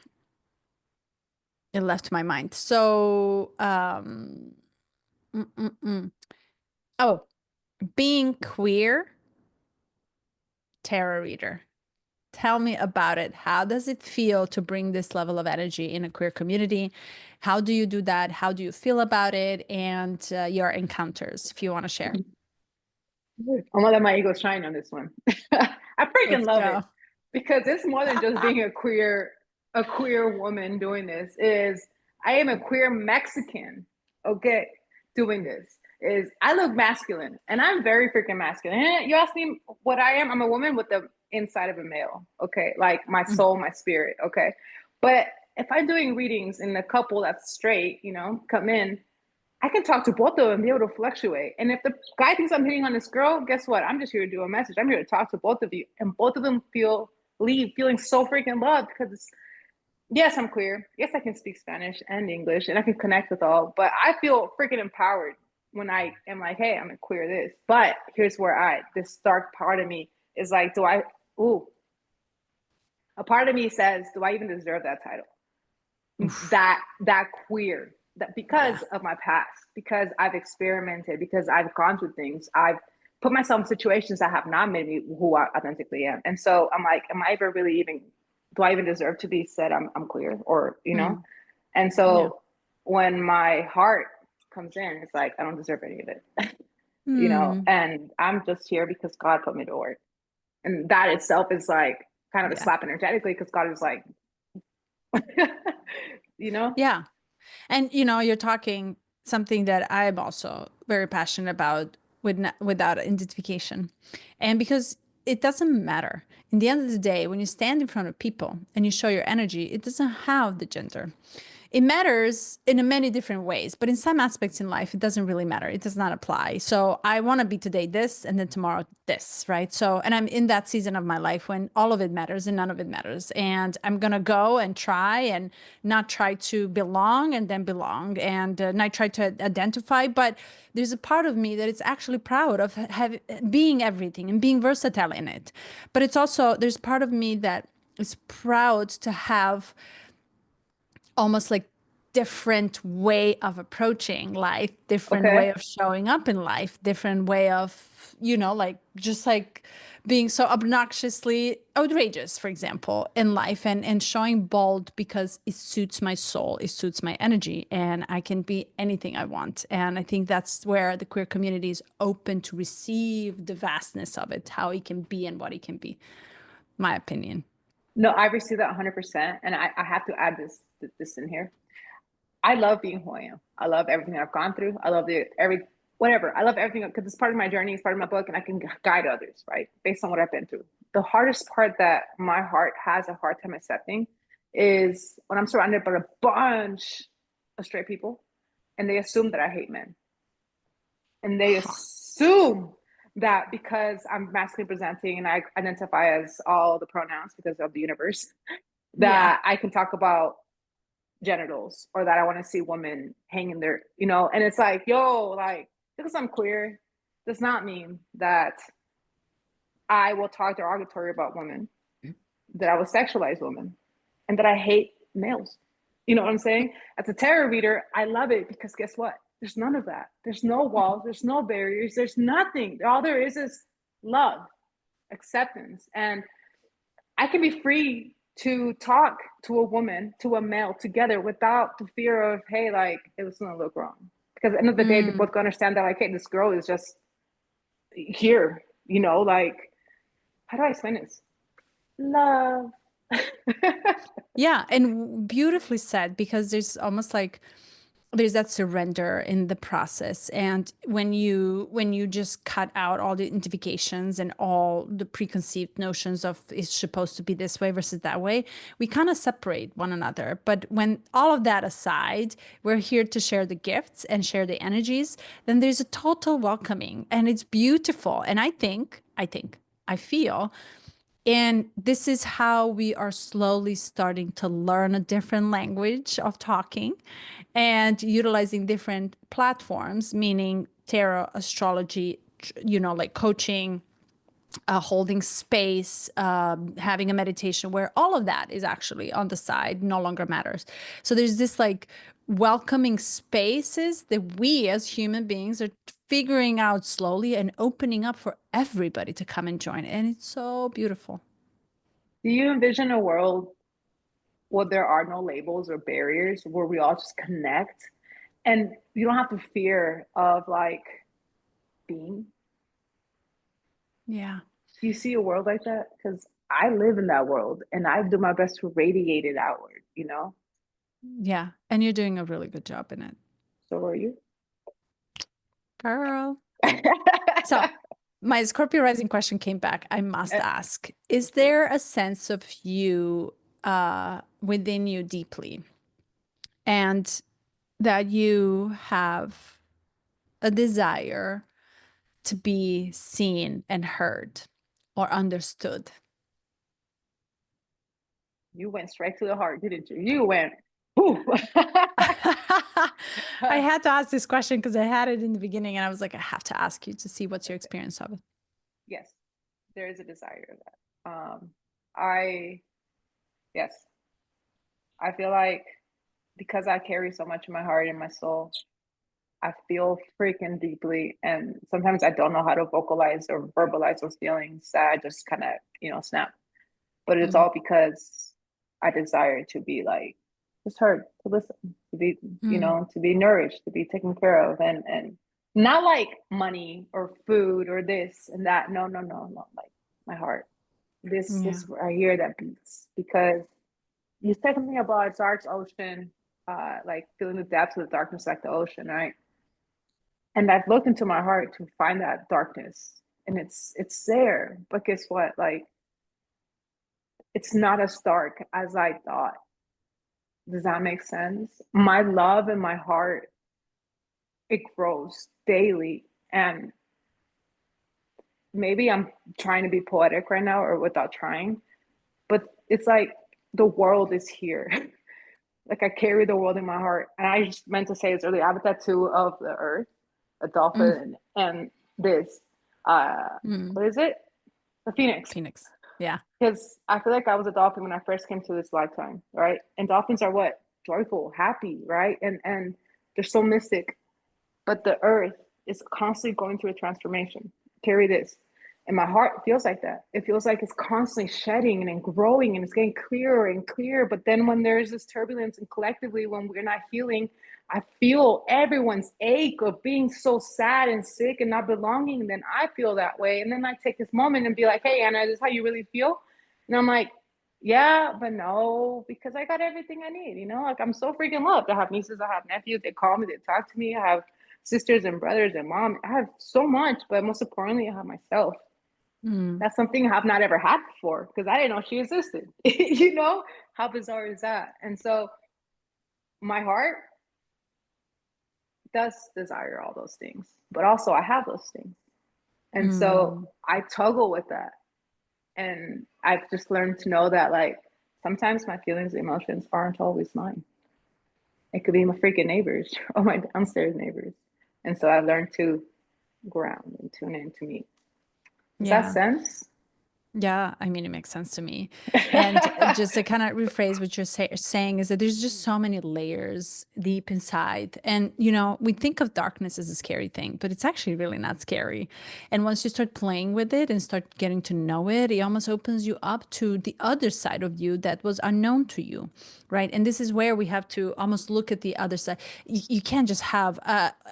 it left my mind. So, mm, mm, mm. Oh, being queer, tarot reader. Tell me about it. How does it feel to bring this level of energy in a queer community? How do you do that? How do you feel about it? And your encounters, if you want to share. I'm gonna let my ego shine on this one. I freaking Let's love it go. because it's more than just being a queer woman doing this. Is I am a queer Mexican, okay, doing this. Is I look masculine and I'm very freaking masculine. And you ask me what I am, I'm a woman with the inside of a male, okay, like my Mhm. soul, my spirit, okay. But if I'm doing readings in a couple that's straight, come in, I can talk to both of them and be able to fluctuate. And if the guy thinks I'm hitting on this girl, guess what? I'm just here to do a message. I'm here to talk to both of you. And both of them feeling so freaking loved because yes, I'm queer. Yes, I can speak Spanish and English and I can connect with all, but I feel freaking empowered when I am like, hey, I'm a queer this. But here's where this dark part of me is like, ooh, a part of me says, do I even deserve that title? Oof. That queer, that Yeah. because of my past, because I've experimented, because I've gone through things, I've put myself in situations that have not made me who I authentically am. And so I'm like, am I ever really even, do I even deserve to be said I'm queer, or Mm. and Yeah. so when my heart comes in, it's like I don't deserve any of it. Mm. And I'm just here because God put me to work. And that itself is like kind of a Yeah. slap energetically because God is like, you know? Yeah. And you're talking something that I'm also very passionate about without identification. And because it doesn't matter. In the end of the day, when you stand in front of people and you show your energy, it doesn't have the gender. It matters in many different ways, but in some aspects in life, it doesn't really matter. It does not apply. So I want to be today this and then tomorrow this, right? So, and I'm in that season of my life when all of it matters and none of it matters. And I'm going to go and try and not try to belong and then belong and not try to identify. But there's a part of me that is actually proud of being everything and being versatile in it. But it's also, there's part of me that is proud to have almost like different way of approaching life, different Okay. way of showing up in life, different way of, like just like being so obnoxiously outrageous, for example, in life and showing bold because it suits my soul, it suits my energy, and I can be anything I want. And I think that's where the queer community is open to receive the vastness of it, how it can be and what it can be. My opinion. No, I receive that 100%. And I have to add this in here. I love being who I am. I love everything I've gone through. I love whatever. I love everything because it's part of my journey, it's part of my book, and I can guide others, right? Based on what I've been through. The hardest part that my heart has a hard time accepting is when I'm surrounded by a bunch of straight people and they assume that I hate men. And they Huh. assume that because I'm masculine presenting and I identify as all the pronouns because of the universe, Yeah. that I can talk about genitals or that I want to see women hanging there, and it's like, yo, like, because I'm queer does not mean that I will talk derogatory about women, that I will sexualize women, and that I hate males. You know what I'm saying? As a tarot reader, I love it because guess what? There's none of that. There's no walls, there's no barriers, there's nothing. All there is love, acceptance. And I can be free to talk to a woman, to a male together without the fear of, hey, like, it was gonna look wrong. Because at the end of the day, they Mm. both understand that, like, hey, this girl is just here, like, how do I explain this? Love. Yeah, and beautifully said because there's almost like there's that surrender in the process. And when you just cut out all the identifications and all the preconceived notions of it's supposed to be this way versus that way, we kind of separate one another. But when all of that aside, we're here to share the gifts and share the energies, then there's a total welcoming and it's beautiful. And I feel and this is how we are slowly starting to learn a different language of talking and utilizing different platforms, meaning tarot, astrology, like coaching, holding space, having a meditation where all of that is actually on the side, no longer matters. So there's this like welcoming spaces that we as human beings are figuring out slowly and opening up for everybody to come and join. And it's so beautiful. Do you envision a world where there are no labels or barriers, where we all just connect and you don't have to fear of like being? Yeah. Do you see a world like that? Because I live in that world and I do my best to radiate it outward. Yeah. And you're doing a really good job in it. So are you. Girl. So, my Scorpio rising question came back. I must ask, is Shoot. there a sense of you within you deeply and that you have a desire to be seen and heard or understood? You went straight to the heart, didn't you? You went, poof. I had to ask this question because I had it in the beginning and I was like, I have to ask you to see what's your experience of it. Yes, there is a desire of that. I, yes, I feel like because I carry so much in my heart and my soul, I feel freaking deeply. And sometimes I don't know how to vocalize or verbalize those feelings. I just kind of, snap. But it's Mm, all because I desire to be like just heard, to listen, to be, mm, to be nourished, to be taken care of, and not like money or food or this and that. No, no, no, no. Like my heart. yeah. This right here that beats because you said something about a dark ocean, like feeling the depths of the darkness like the ocean, right? And I've looked into my heart to find that darkness, and it's there. But guess what? Like it's not as dark as I thought. Does that make sense? My love in my heart, it grows daily. And maybe I'm trying to be poetic right now or without trying, but it's like the world is here. Like I carry the world in my heart. And I just meant to say this earlier. I have a tattoo of the earth, a Mm, dolphin, and this. Uh, mm. what is it? A phoenix. Phoenix. Yeah. Because I feel like I was a dolphin when I first came to this lifetime, right? And dolphins are what? Joyful, happy, right? And they're so mystic. But the earth is constantly going through a transformation. Carry this. And my heart feels like that. It feels like it's constantly shedding and growing and it's getting clearer and clearer. But then when there's this turbulence and collectively when we're not healing, I feel everyone's ache of being so sad and sick and not belonging. And then I feel that way. And then I take this moment and be like, hey, Anna, is this how you really feel? And I'm like, Yeah, but no, because I got everything I need, you know? Like I'm so freaking loved. I have nieces, I have nephews, they call me, they talk to me. I have sisters and brothers and mom. I have so much, but most importantly, I have myself. Mm, That's something I've not ever had before because I didn't know she existed. You know? How bizarre is that? And so my heart does desire all those things, but also I have those things. And so mm, I toggle with that. And I've just learned to know that, like, sometimes my feelings and emotions aren't always mine. It could be my freaking neighbors or my downstairs neighbors. And so I learned to ground and tune in to me. Does that yeah. sense? Yeah, I mean, it makes sense to me. And just to kind of rephrase what you're saying is that there's just so many layers deep inside. And, we think of darkness as a scary thing, but it's actually really not scary. And once you start playing with it and start getting to know it, it almost opens you up to the other side of you that was unknown to you, right? And this is where we have to almost look at the other side. You can't just have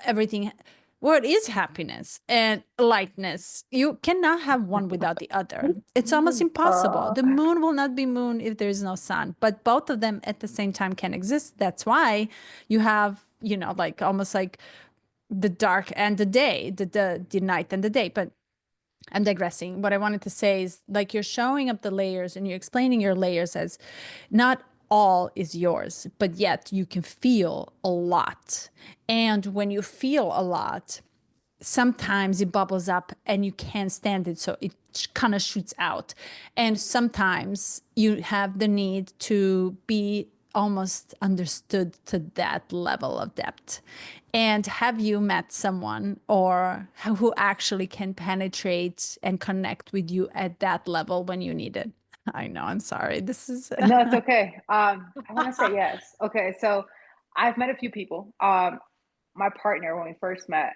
everything. What is happiness and lightness? You cannot have one without the other. It's almost impossible. uh, The moon will not be moon if there is no sun, but both of them at the same time can exist. That's why you have, like almost like the dark and the day, the night and the day. But I'm digressing. What I wanted to say is like you're showing up the layers and you're explaining your layers as not all is yours, but yet you can feel a lot. And when you feel a lot, sometimes it bubbles up and you can't stand it. So it kind of shoots out. And sometimes you have the need to be almost understood to that level of depth. And have you met someone or who actually can penetrate and connect with you at that level when you need it? I know, I'm sorry. This is no, it's okay. I want to say yes. Okay, so I've met a few people. My partner, when we first met,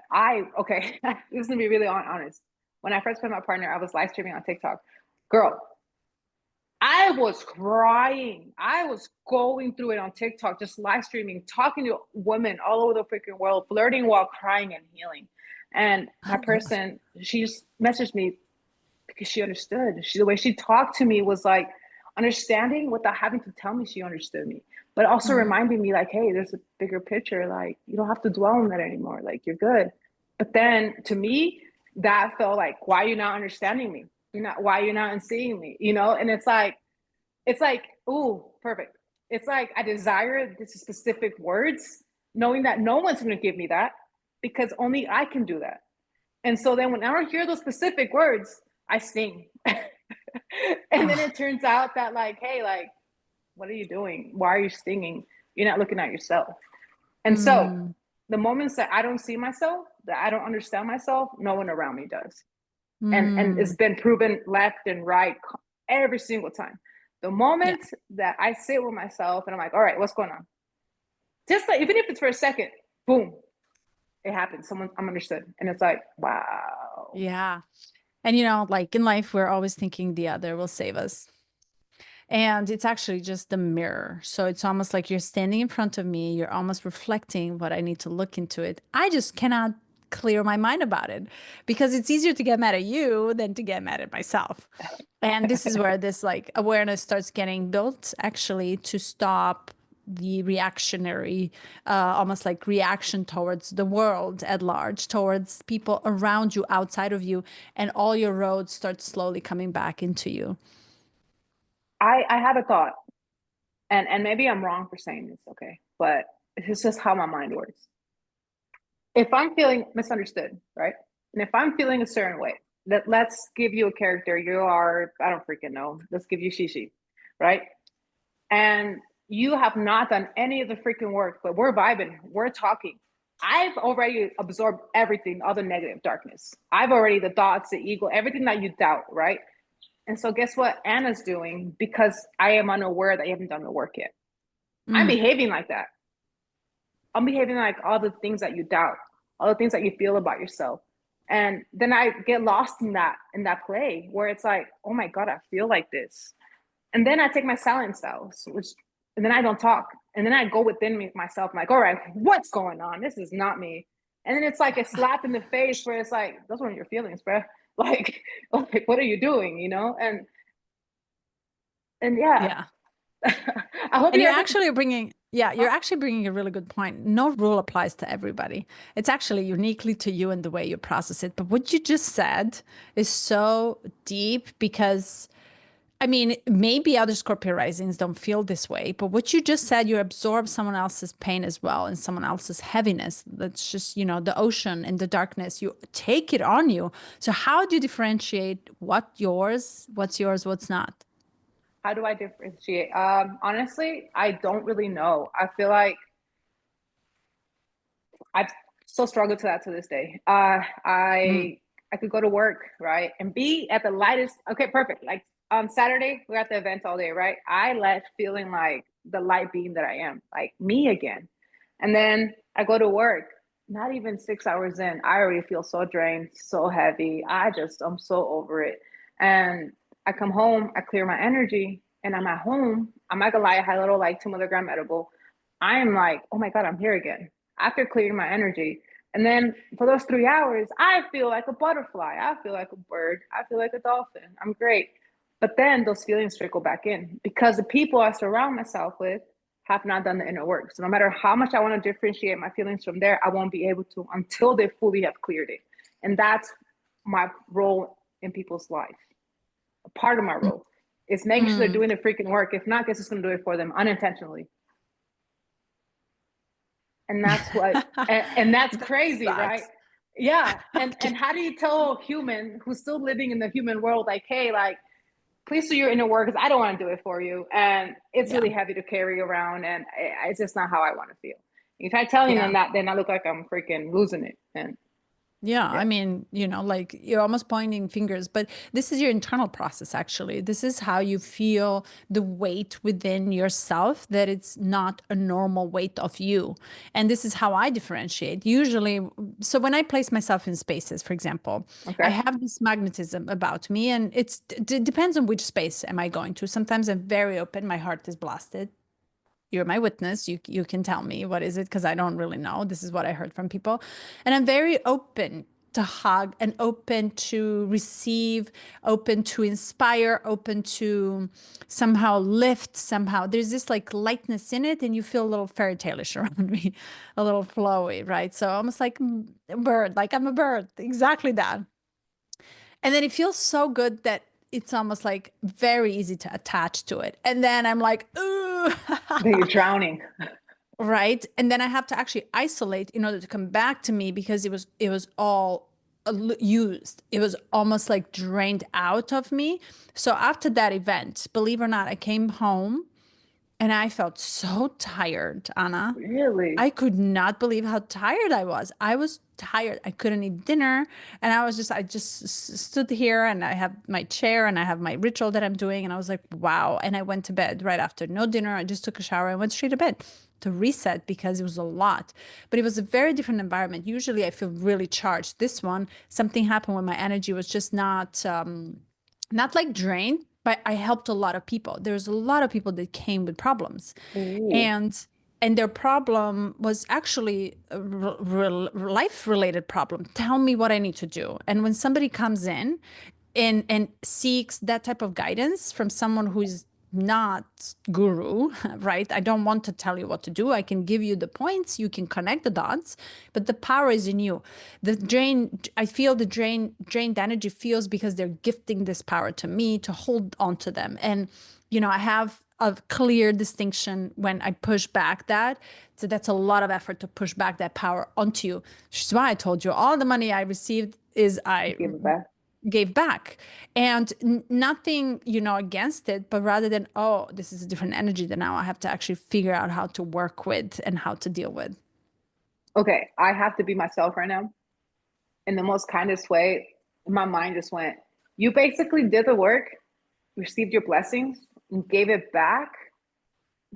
okay, this is gonna be really honest. When I first met my partner, I was live streaming on TikTok. Girl, I was crying. I was going through it on TikTok, just live streaming, talking to women all over the freaking world, flirting while crying and healing. And my person, she just messaged me because she understood. The way she talked to me was like understanding without having to tell me she understood me, but also Mm, reminding me like, hey, there's a bigger picture. Like you don't have to dwell on that anymore. Like you're good. But then to me, that felt like, why are you not understanding me? Why you're not seeing me? And it's like, ooh, perfect. It's like I desire this specific words, knowing that no one's going to give me that because only I can do that. And so then when I hear those specific words, I sting. And then ah, it turns out that, like, hey, like, what are you doing? Why are you stinging? You're not looking at yourself. And so mm, the moments that I don't see myself, that I don't understand myself, no one around me does. And it's mm. been proven left and right every single time. The Yeah. moment that I sit with myself and I'm like, all right, what's going on? Just like, even if it's for a second, boom, it happens. I'm understood. And it's like, wow. Yeah. And like in life, we're always thinking the other will save us. And it's actually just the mirror. So it's almost like you're standing in front of me, you're almost reflecting what I need to look into it. I just cannot clear my mind about it because it's easier to get mad at you than to get mad at myself. And this is where this like awareness starts getting built actually to stop the reactionary, almost like reaction towards the world at large, towards people around you, outside of you, and all your roads start slowly coming back into you. I have a thought, and maybe I'm wrong for saying this, okay? But it's just how my mind works. If I'm feeling misunderstood, right? And if I'm feeling a certain way, let's give you a character. You are, I don't freaking know. Let's give you Shishi, right? And you have not done any of the freaking work, but we're vibing, we're talking. I've already absorbed everything, all the negative darkness. I've already the thoughts, the ego, everything that you doubt, right? And so guess what Anna's doing? Because I am unaware that you haven't done the work yet. I'm Mm, behaving like that. I'm behaving like all the things that you doubt, all the things that you feel about yourself. And then I get lost in that play where it's like, oh my God, I feel like this. And then I take my silence out, and then I don't talk. And then I go within me myself, I'm like, all right, what's going on? This is not me. And then it's like a slap in the face where it's like, those weren't your feelings, bro. Like, like what are you doing? And And yeah, Yeah. I hope And you you're ever. actually bringing, yeah, you're Huh? actually bringing a really good point. No rule applies to everybody. It's actually uniquely to you and the way you process it. But what you just said is so deep because, I mean, maybe other Scorpio risings don't feel this way, but what you just said, you absorb someone else's pain as well and someone else's heaviness. That's just, the ocean and the darkness. You take it on you. So how do you differentiate what's yours, what's not? How do I differentiate? Honestly, I don't really know. I feel like I've still struggled to that to this day. Mm, I could go to work, right, and be at the lightest. Okay, perfect. Like on Saturday, we're at the event all day, right? I left feeling like the light being that I am, like me again. And then I go to work. Not even 6 hours in, I already feel so drained, so heavy. I'm so over it. And I come home, I clear my energy, and I'm at home. I'm not gonna lie, I had a little like 2 milligram edible. I am like, oh my God, I'm here again after clearing my energy. And then for those 3 hours, I feel like a butterfly. I feel like a bird. I feel like a dolphin. I'm great. But then those feelings trickle back in because the people I surround myself with have not done the inner work. So no matter how much I want to differentiate my feelings from there, I won't be able to until they fully have cleared it. And that's my role in people's life. A part of my role is making sure they're mm. doing the freaking work. If not, guess who's going to do it for them unintentionally? And that's what and that's That crazy, right? sucks. Yeah. And Okay. how do you tell a human who's still living in the human world, like, hey, like, please do your inner work because I don't want to do it for you, and it's Yeah. really heavy to carry around, and it's just not how I want to feel. If I tell them Yeah. that, then I look like I'm freaking losing it. And Yeah, yeah, I mean, like you're almost pointing fingers, but this is your internal process, actually. This is how you feel the weight within yourself, that it's not a normal weight of you. And this is how I differentiate. Usually, so when I place myself in spaces, for example, I okay, have this magnetism about me, and it depends on which space am I going to. Sometimes I'm very open, my heart is blasted. You're my witness. You can tell me what is it, because I don't really know. This is what I heard from people. And I'm very open to hug and open to receive, open to inspire, open to somehow lift, somehow. There's this like lightness in it, and you feel a little fairy tale-ish around me, a little flowy, right? So almost like a bird, like I'm a bird, exactly that. And then it feels so good that it's almost like very easy to attach to it. And then I'm like, ooh. then you're drowning. Right. And then I have to actually isolate in order to come back to me, because it was all used. It was almost like drained out of me. So after that event, believe it or not, I came home and I felt so tired, Anna. Really? I could not believe how tired I was. I was tired. I couldn't eat dinner. And I just stood here, and I have my chair and I have my ritual that I'm doing. And I was like, wow. And I went to bed right after. No dinner. I just took a shower and went straight to bed to reset, because it was a lot. But it was a very different environment. Usually I feel really charged. This one, something happened when my energy was just not like drained, but I helped a lot of people. There's a lot of people that came with problems, Ooh. and their problem was actually a life related problem. Tell me what I need to do. And when somebody comes in and seeks that type of guidance from someone who's not guru, right? I don't want to tell you what to do. I can give you the points, you can connect the dots, but the power is in you. I feel the drained energy feels because they're gifting this power to me to hold on to them. And I have a clear distinction when I push back that. So that's a lot of effort to push back that power onto you. Which is why I told you all the money I received is I Give it back. gave back, and nothing against it, but rather than, oh, this is a different energy that now I have to actually figure out how to work with and how to deal with. Okay, I have to be myself right now in the most kindest way. My mind just went, you basically did the work, received your blessings, and gave it back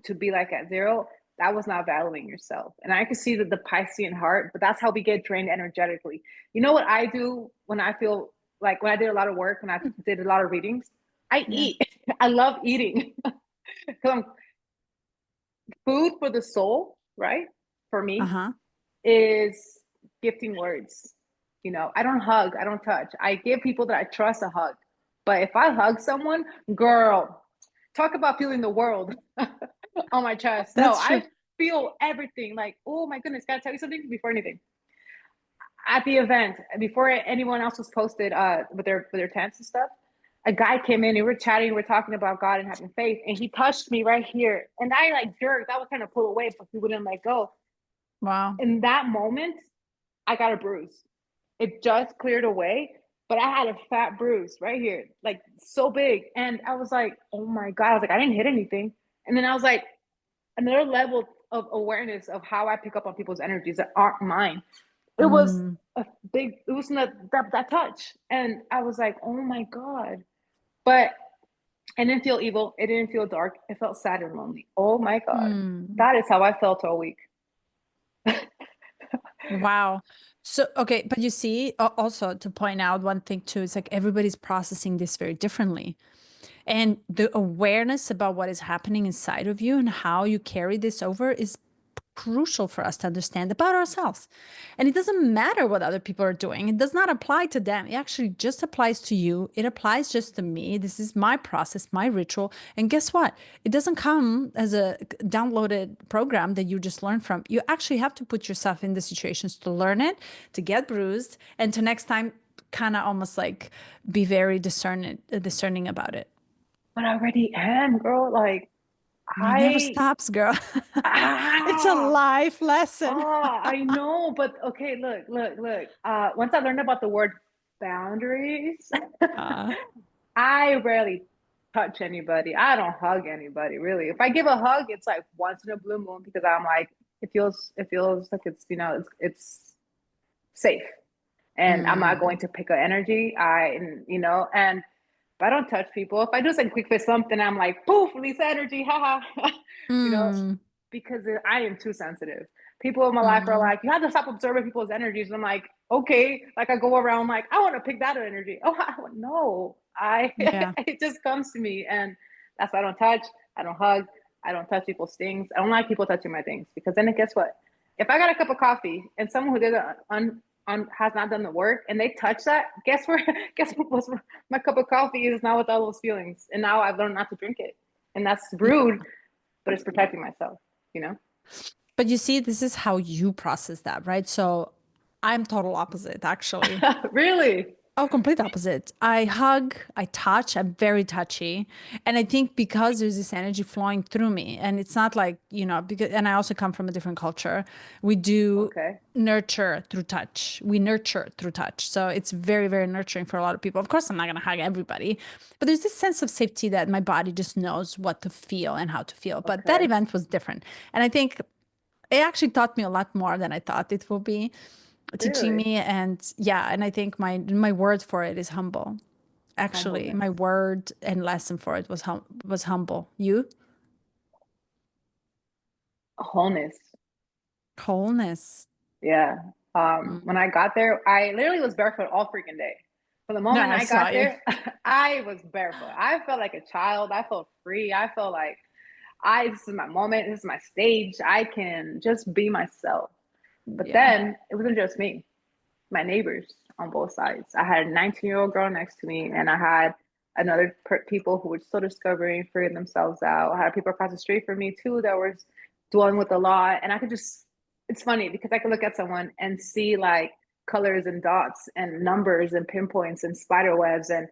to be like at zero. That was not valuing yourself. And I can see that the Piscean heart, but that's how we get drained energetically. You know what I do when I feel like when I did a lot of work, when I did a lot of readings? I Yeah. eat. I love eating. Food for the soul, right? For me, Uh-huh. is gifting words. I don't hug, I don't touch. I give people that I trust a hug. But if I hug someone, girl, talk about feeling the world on my chest. No, That's true. I feel everything. Like, oh my goodness, gotta tell you something before anything. At the event, before anyone else was posted with their tents and stuff, a guy came in and we were chatting, we were talking about God and having faith, and he touched me right here. And I like jerked. I was trying to pull away, but he wouldn't let go. Wow. In that moment, I got a bruise. It just cleared away, but I had a fat bruise right here, like so big. And I was like, oh my God. I was like, I didn't hit anything. And then I was like, another level of awareness of how I pick up on people's energies that aren't mine. It was Mm, a big, it was that touch. And I was like, oh my God. But I didn't feel evil. It didn't feel dark. It felt sad and lonely. Oh my God. mm. That is how I felt all week. Wow. So, okay, but you see, also to point out one thing too, it's like everybody's processing this very differently. And the awareness about what is happening inside of you and how you carry this over is crucial for us to understand about ourselves. And it doesn't matter what other people are doing. It does not apply to them. It actually just applies to you. It applies just to me. This is my process, my ritual. And guess what? It doesn't come as a downloaded program that you just learn from. You actually have to put yourself in the situations to learn it, to get bruised, and to next time kind of almost like be very discerning about it. But I already am, girl. Like, It never I, stops, girl. It's a ah, life lesson. I know, but okay, look. Once I learned about the word boundaries, Uh, I rarely touch anybody. I don't hug anybody, really. If I give a hug, it's like once in a blue moon because I'm like, it feels like it's, it's safe. And I'm not going mm, to pick up energy. And if I don't touch people, if I do some quick fist something, I'm like, poof, release energy, haha, you know, mm, because I am too sensitive. People in my life are mm. like, you have to stop observing people's energies. And I'm like, okay. Like I go around like, I want to pick that energy. Oh, no, Yeah. it just comes to me. And that's why I don't touch. I don't hug. I don't touch people's things. I don't like people touching my things because then guess what? If I got a cup of coffee and someone who did it has not done the work and they touch that, guess where? Guess what was my cup of coffee is now with all those feelings, and now I've learned not to drink it, and that's rude, but it's protecting myself, you know. But you see, this is how you process that, right? So I'm total opposite, actually. Really? Oh, complete opposite. I hug, I touch, I'm very touchy. And I think because there's this energy flowing through me, and it's not like, because, and I also come from a different culture, we do Okay. nurture through touch. We nurture through touch. So it's very, very nurturing for a lot of people. Of course, I'm not going to hug everybody, but there's this sense of safety that my body just knows what to feel and how to feel. But that Okay. event was different. And I think it actually taught me a lot more than I thought it would be, teaching Really? me. And yeah, and I think my word for it is humble. Actually, Humbleness. my word and lesson for it was humble. You? Wholeness. Wholeness. Yeah. When Mm. I got there, I literally was barefoot all freaking day. From the No, moment I I saw got you. there, I was barefoot. I felt like a child. I felt free. I felt like this is my moment. This is my stage. I can just be myself. But Yeah. then it wasn't just me, my neighbors on both sides. I had a 19-year-old girl next to me, and I had another people who were still discovering, figuring themselves out. I had people across the street from me too that were dealing with a lot. And I could just, it's funny because I could look at someone and see like colors and dots and numbers and pinpoints and spider webs. And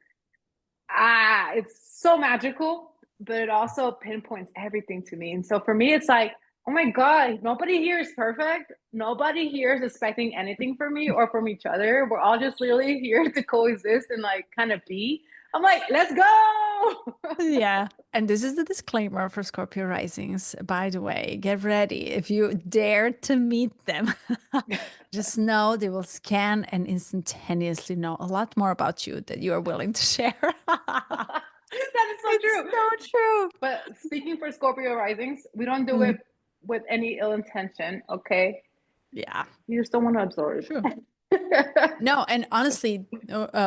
it's so magical, but it also pinpoints everything to me. And so for me, it's like, oh my God, nobody here is perfect. Nobody here is expecting anything from me or from each other. We're all just literally here to coexist and like kind of be. I'm like, let's go. Yeah. And this is the disclaimer for Scorpio risings. By the way, get ready. If you dare to meet them, just know they will scan and instantaneously know a lot more about you that you are willing to share. That is so It's true. so true. But speaking for Scorpio risings, we don't do Mm, it with any ill intention, okay? yeah, You just don't want to absorb. true. No, and honestly,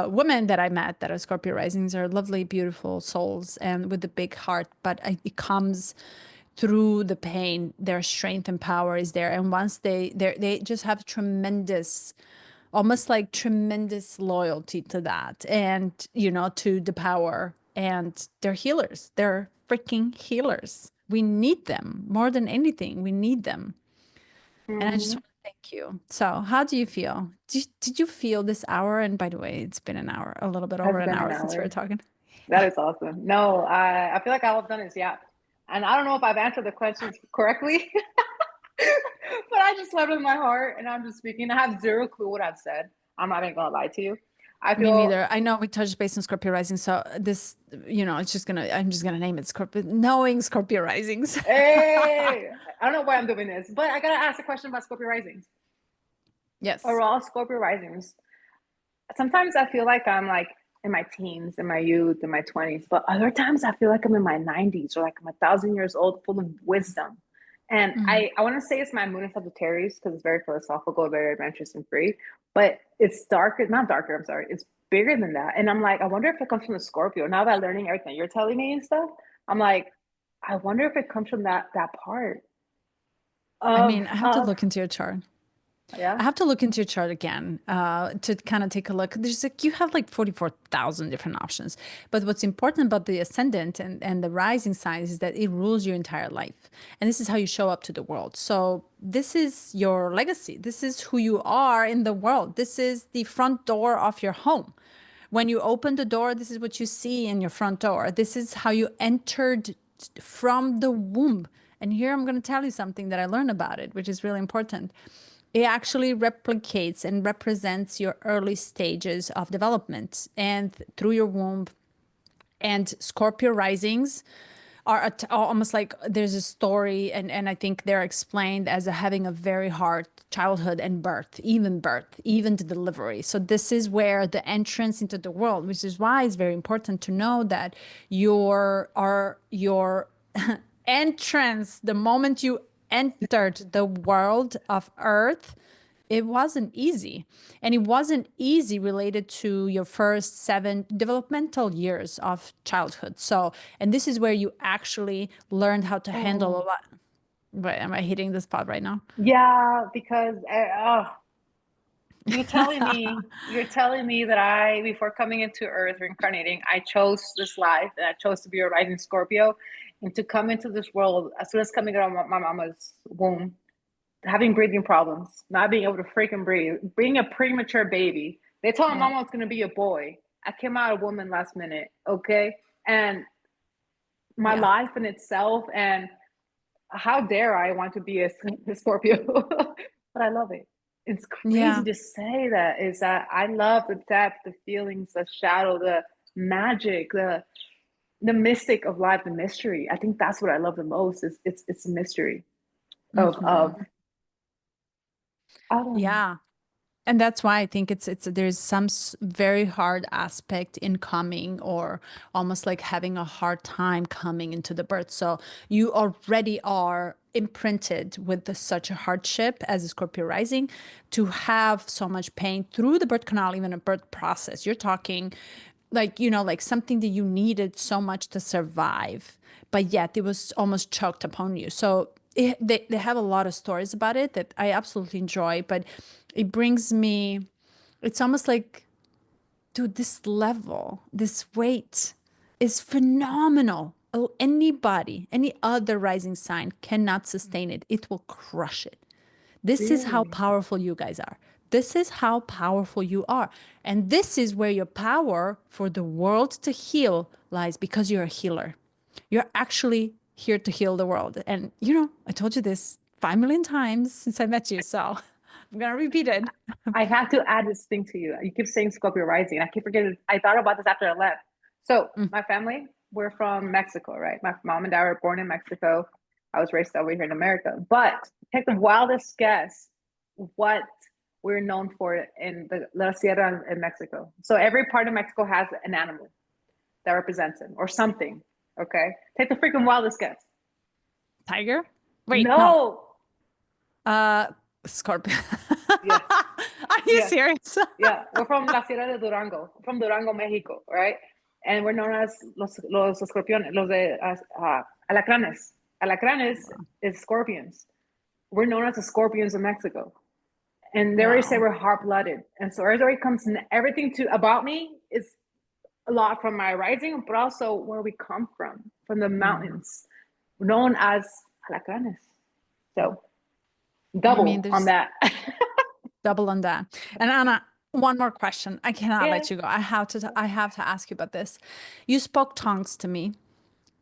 women that I met that are Scorpio risings are lovely, beautiful souls and with a big heart, but it comes through the pain. Their strength and power is there. And once they just have tremendous, almost like tremendous loyalty to that and, to the power. And they're healers. They're freaking healers. We need them more than anything. We need them. And I just Mhm. want to thank you. So, how do you feel? Did you feel this hour? And by the way, it's been an hour, a little bit over Has an been an hour since we were hour. talking. That is awesome. No, I feel like all I've done is yap. And I don't know if I've answered the questions correctly, but I just left with my heart and I'm just speaking. I have zero clue what I've said. I'm not even gonna lie to you. I Me feel, neither. I know we touched base on Scorpio rising, so this, it's just gonna, I'm just gonna name it Scorpio, knowing Scorpio risings. hey, I don't know why I'm doing this, but I gotta ask a question about Scorpio risings. Yes. Overall, Scorpio risings. Sometimes I feel like I'm like in my teens, in my youth, in my 20s, but other times I feel like I'm in my 90s or like I'm 1,000 years old, full of wisdom. And Mhm. I want to say it's my moon in Sagittarius because it's very philosophical, very adventurous and free, but it's darker, not darker, I'm sorry, it's bigger than that. And I'm like, I wonder if it comes from the Scorpio. Now that I'm learning everything you're telling me and stuff, I'm like, I wonder if it comes from that part I of mean, I have to look into your chart. yeah. I have to look into your chart again to kind of take a look. There's like you have like 44,000 different options. But what's important about the ascendant and the rising signs is that it rules your entire life. And this is how you show up to the world. So this is your legacy. This is who you are in the world. This is the front door of your home. When you open the door, this is what you see in your front door. This is how you entered from the womb. And here I'm going to tell you something that I learned about it, which is really important. It actually replicates and represents your early stages of development and through your womb. And Scorpio risings are almost like there's a story, and I think they're explained as having a very hard childhood and birth, even the delivery. So this is where the entrance into the world, which is why it's very important to know that your entrance, the moment you entered the world of Earth, it wasn't easy. And it wasn't easy related to your first 7 developmental years of childhood. So, and this is where you actually learned how to handle a Oh, lot. Wait, am I hitting the spot right now? yeah, because you're telling me that I, before coming into Earth, reincarnating, I chose this life and I chose to be a rising Scorpio, and to come into this world as soon as coming out of my mama's womb, having breathing problems, not being able to freaking breathe, being a premature baby. They told my Yeah. mama it's gonna be a boy. I came out a woman last minute, okay, and my Yeah. life in itself, and how dare I want to be a Scorpio, but I love it. It's crazy Yeah. to say that. Is that I love the depth, the feelings, the shadow, the magic, the mystic of life, the mystery. I think that's what I love the most. Is it's a mystery of Hmm. I don't know. Yeah. And that's why I think it's there's some very hard aspect in coming or almost like having a hard time coming into the birth. So you already are imprinted with such a hardship as a Scorpio rising to have so much pain through the birth canal, even a birth process. You're talking like, like something that you needed so much to survive, but yet it was almost choked upon you. So they have a lot of stories about it that I absolutely enjoy, but it brings me, it's almost like, dude, this level, this weight is phenomenal. Oh, anybody, any other rising sign cannot sustain it. It will crush it. This is how Really? powerful you guys are. This is how powerful you are. And this is where your power for the world to heal lies because you're a healer. You're actually here to heal the world. And, I told you this 5 million times since I met you. So I'm going to repeat it. I have to add this thing to you. You keep saying Scorpio rising. I keep forgetting. I thought about this after I left. So Mm, my family, we're from Mexico, right? My mom and dad were born in Mexico. I was raised over here in America. But take the wildest guess what we're known for in the La Sierra in Mexico. So every part of Mexico has an animal that represents it or something. Okay. Take the freaking wildest guess. Tiger? Wait, no. No. Uh, Scorpion. Yes. Are you Yes. serious? Yeah, we're from La Sierra de Durango, from Durango, Mexico, right? And we're known as los escorpiones, los de alacranes. Alacranes is scorpions. We're known as the scorpions of Mexico. And they always say Wow. we're hot-blooded. And so everybody comes in, everything to about me is a lot from my rising, but also where we come from from the Mm. mountains, known as alacranes. So I mean, double on there's that. double on that. And Anna, one more question. I cannot Yeah, let you go. I have to ask you about this. You spoke tongues to me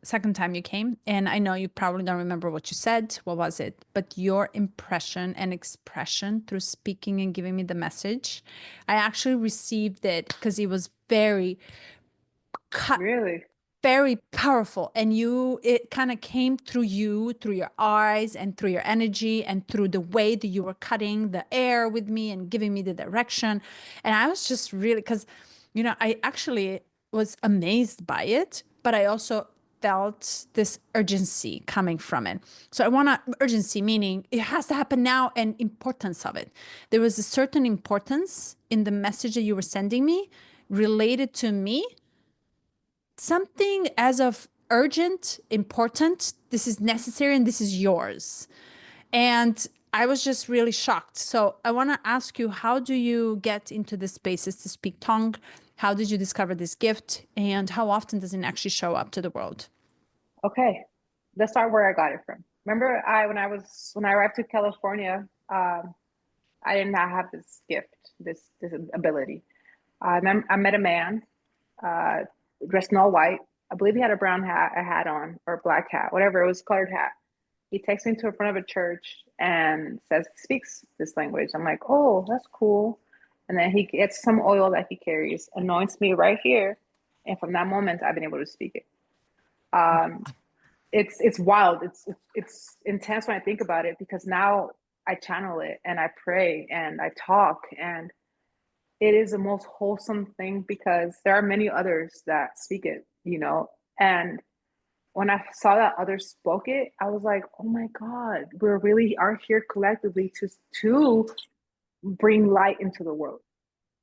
second time you came, and I know you probably don't remember what you said. What was it? But your impression and expression through speaking and giving me the message, I actually received it because it was very cut, really. very powerful, and it kind of came through you, through your eyes and through your energy and through the way that you were cutting the air with me and giving me the direction. And I was just really, because I actually was amazed by it, but I also felt this urgency coming from it. So I want to urgency, meaning it has to happen now, and importance of it. There was a certain importance in the message that you were sending me related to me, something as of urgent, important, this is necessary and this is yours. And I was just really shocked. So I want to ask you, how do you get into the spaces to speak tongue? How did you discover this gift? And how often does it actually show up to the world? Okay, let's start where I got it from. Remember, when I arrived to California, I did not have this gift, this ability. I met a man, uh, dressed in all white. I believe he had a hat on, or a black hat, whatever. It was a colored hat. He takes me to the front of a church and says he speaks this language. I'm like, oh, that's cool. And then he gets some oil that he carries, anoints me right here, and from that moment, I've been able to speak it. Um, it's wild. It's intense when I think about it, because now I channel it and I pray and I talk, and it is the most wholesome thing, because there are many others that speak it, and when I saw that others spoke it, I was like, oh my God, we really are here collectively to bring light into the world.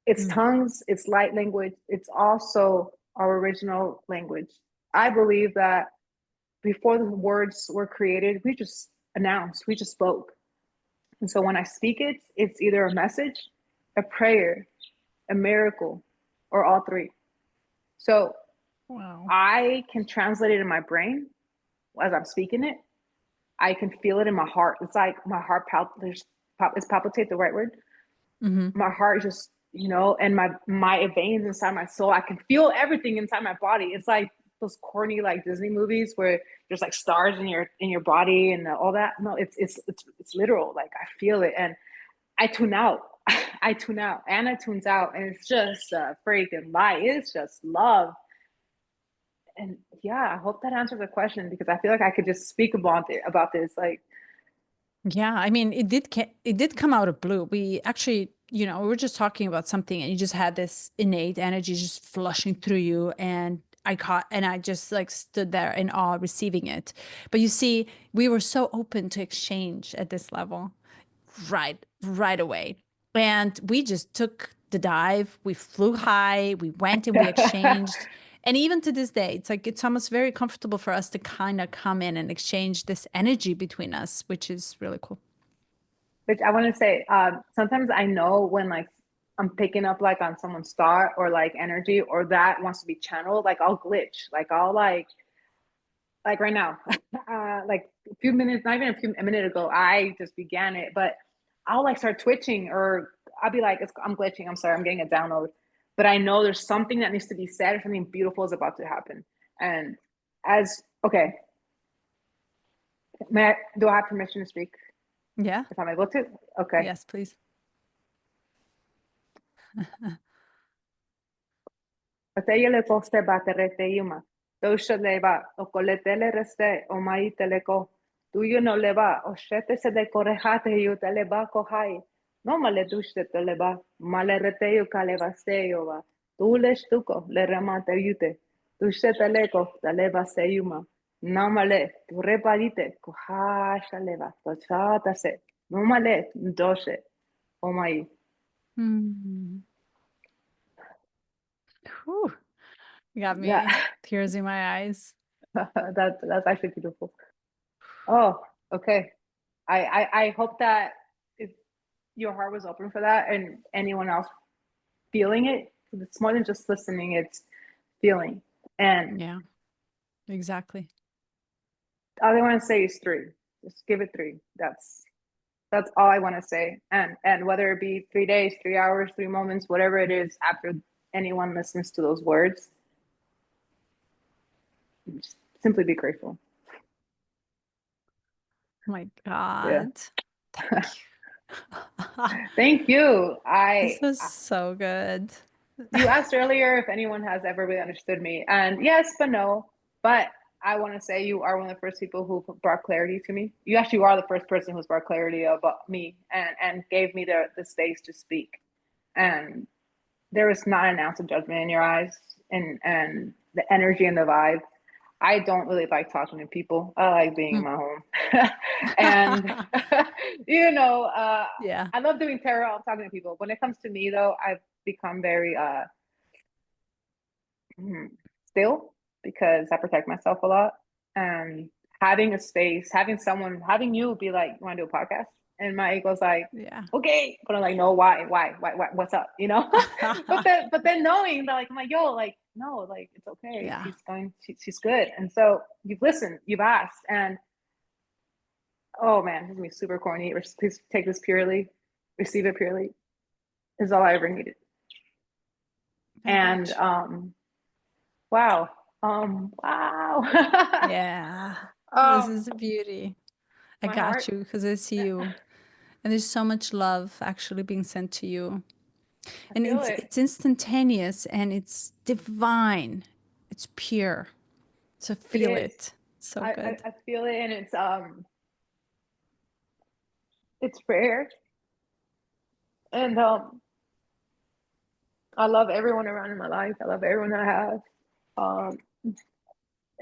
It's Mm. tongues, it's light language, it's also our original language. I believe that before the words were created, we just announced, we just spoke. And so when I speak it, it's either a message, a prayer, a miracle, or all three. So Wow. I can translate it in my brain as I'm speaking it. I can feel it in my heart. It's like my heart is palpitate the right word? Hmm. My heart just, and my veins inside my soul. I can feel everything inside my body. It's like those corny like Disney movies where there's like stars in your body and all that. No, it's literal. Like I feel it, and I tune out. I tune out. Anna tunes out, and it's just a freaking light. It's just love. And yeah, I hope that answers the question, because I feel like I could just speak about this. Like, Yeah, I mean, it did come out of blue. We actually, we were just talking about something, and you just had this innate energy just flushing through you, and I just like stood there in awe receiving it. But you see, we were so open to exchange at this level, right away. And we just took the dive. We flew high, we went and we exchanged. And even to this day, it's like it's almost very comfortable for us to kind of come in and exchange this energy between us, which is really cool. which I want to say, sometimes I know when like I'm picking up like on someone's thought or like energy, or that wants to be channeled. Like I'll glitch. Like I'll like right now, like a few minutes, not even a minute ago, I just began it, but I'll like start twitching, or I'll be like, I'm glitching. I'm sorry, I'm getting a download, but I know there's something that needs to be said, or something beautiful is about to happen. And as okay, do I have permission to speak Yeah. if I'm able to? Okay. Yes, please. Ateyele poste baterete yuma. Dosha leva, o coletele reste, o mai teleko. Tu you no leva, o shete se de corejate yu teleba kohai. No male dushte teleba, male rete yu kaleva seyova. Tu le shtuko, le remate yute. Dushte teleko, teleba seyuma. No male, tu reparite, kohasha leva, tochata se. No male, doshe, o mai. Hmm. Whew. You got Yeah, me tears in my eyes. that's actually beautiful. Oh, okay. I hope that if your heart was open for that, and anyone else feeling it, 'cause it's more than just listening, it's feeling. And Yeah, exactly. all I want to say is three. Just give it three. That's all I want to say. And whether it be 3 days, 3 hours, 3 moments, whatever it is, after anyone listens to those words, just simply be grateful. Oh my Yeah. God. Thank you. Thank you. This was so good. You asked earlier if anyone has ever really understood me, and yes, but no. But I want to say you are one of the first people who brought clarity to me. You actually are the first person who's brought clarity about me and gave me the space to speak. And there was not an ounce of judgment in your eyes, and the energy and the vibe. I don't really like talking to people. I like being in Mm. my home. And you know, Yeah. I love doing tarot. I love talking to people. When it comes to me though, I've become very still because I protect myself a lot. And having a space, having someone, having you be like, "You want to do a podcast?" And my ego's like, Yeah. "Okay," but I'm like, "No, why, what's up?" You know. But then knowing that, like, I'm like, "Yo, like, no, like, it's okay. Yeah. She's good." And so you've listened, you've asked, and oh man, this is gonna be super corny. Please take this purely, receive it purely. Is all I ever needed. And Vintage. wow, wow. Yeah. This um, is a beauty. I my got heart. you because I see you. And there's so much love actually being sent to you. I And feel it's it. instantaneous and it's divine. It's pure. So It feel is. it. So I, I, good. I feel it, and it's rare, and I love everyone around in my life. I love everyone that I have. Um,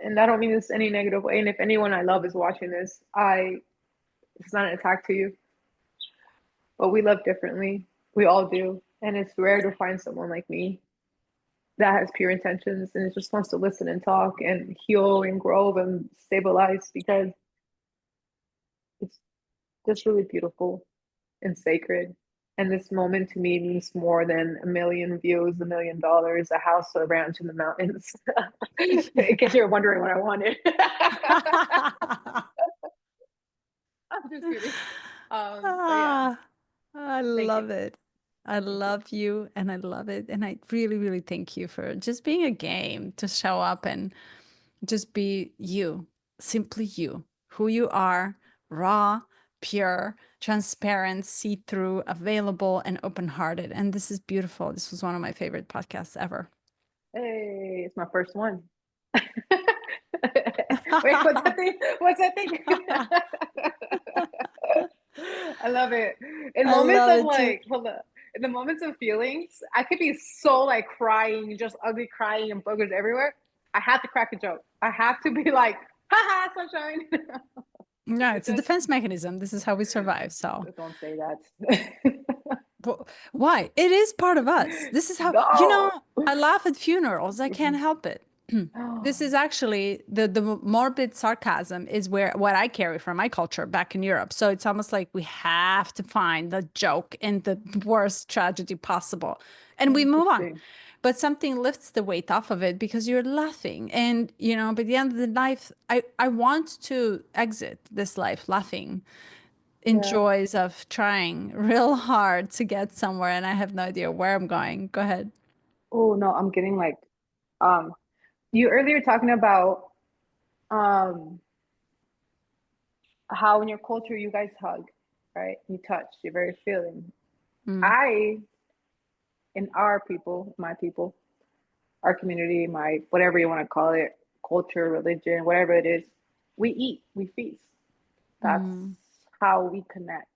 and I don't mean this any negative way. And if anyone I love is watching this, it's not an attack to you, but we love differently. We all do, and it's rare to find someone like me that has pure intentions and just wants to listen and talk and heal and grow and stabilize because it's just really beautiful and sacred. And this moment to me means more than a million views, $1 million, a house, a ranch in the mountains. In case you're wondering what I wanted. I'm just kidding. But yeah, Ah, I thank you. love it. I Thank you. love you and I love it. And I really, really thank you for just being a game to show up and just be you, simply you, who you are, raw, pure, transparent, see through, available, and open hearted. And this is beautiful. This was one of my favorite podcasts ever. Hey, it's my first one. Wait, what's that thing? What's that thing? I love it. In I moments love of it too. like, hold up. In the moments of feelings, I could be so like crying, just ugly crying and boogers everywhere. I have to crack a joke. I have to be like, haha, sunshine. Yeah, it's a just, defense mechanism. This is how we survive. So, just don't say that. why? It is part of us. This is how, No. I laugh at funerals. I can't help it. This is actually the morbid sarcasm is where what I carry from my culture back in Europe. So it's almost like we have to find the joke in the worst tragedy possible, and we move on. Interesting. But something lifts the weight off of it because you're laughing, and by the end of the life, I want to exit this life laughing in Yeah. joys of trying real hard to get somewhere, and I have no idea where I'm going. Go ahead. Oh no, I'm getting like um you earlier talking about um how in your culture you guys hug, right? You touch, you're very feeling. Mm, I in our people, my people, our community, my whatever you want to call it, culture, religion, whatever it is, we eat, we feast. That's mm, how we connect.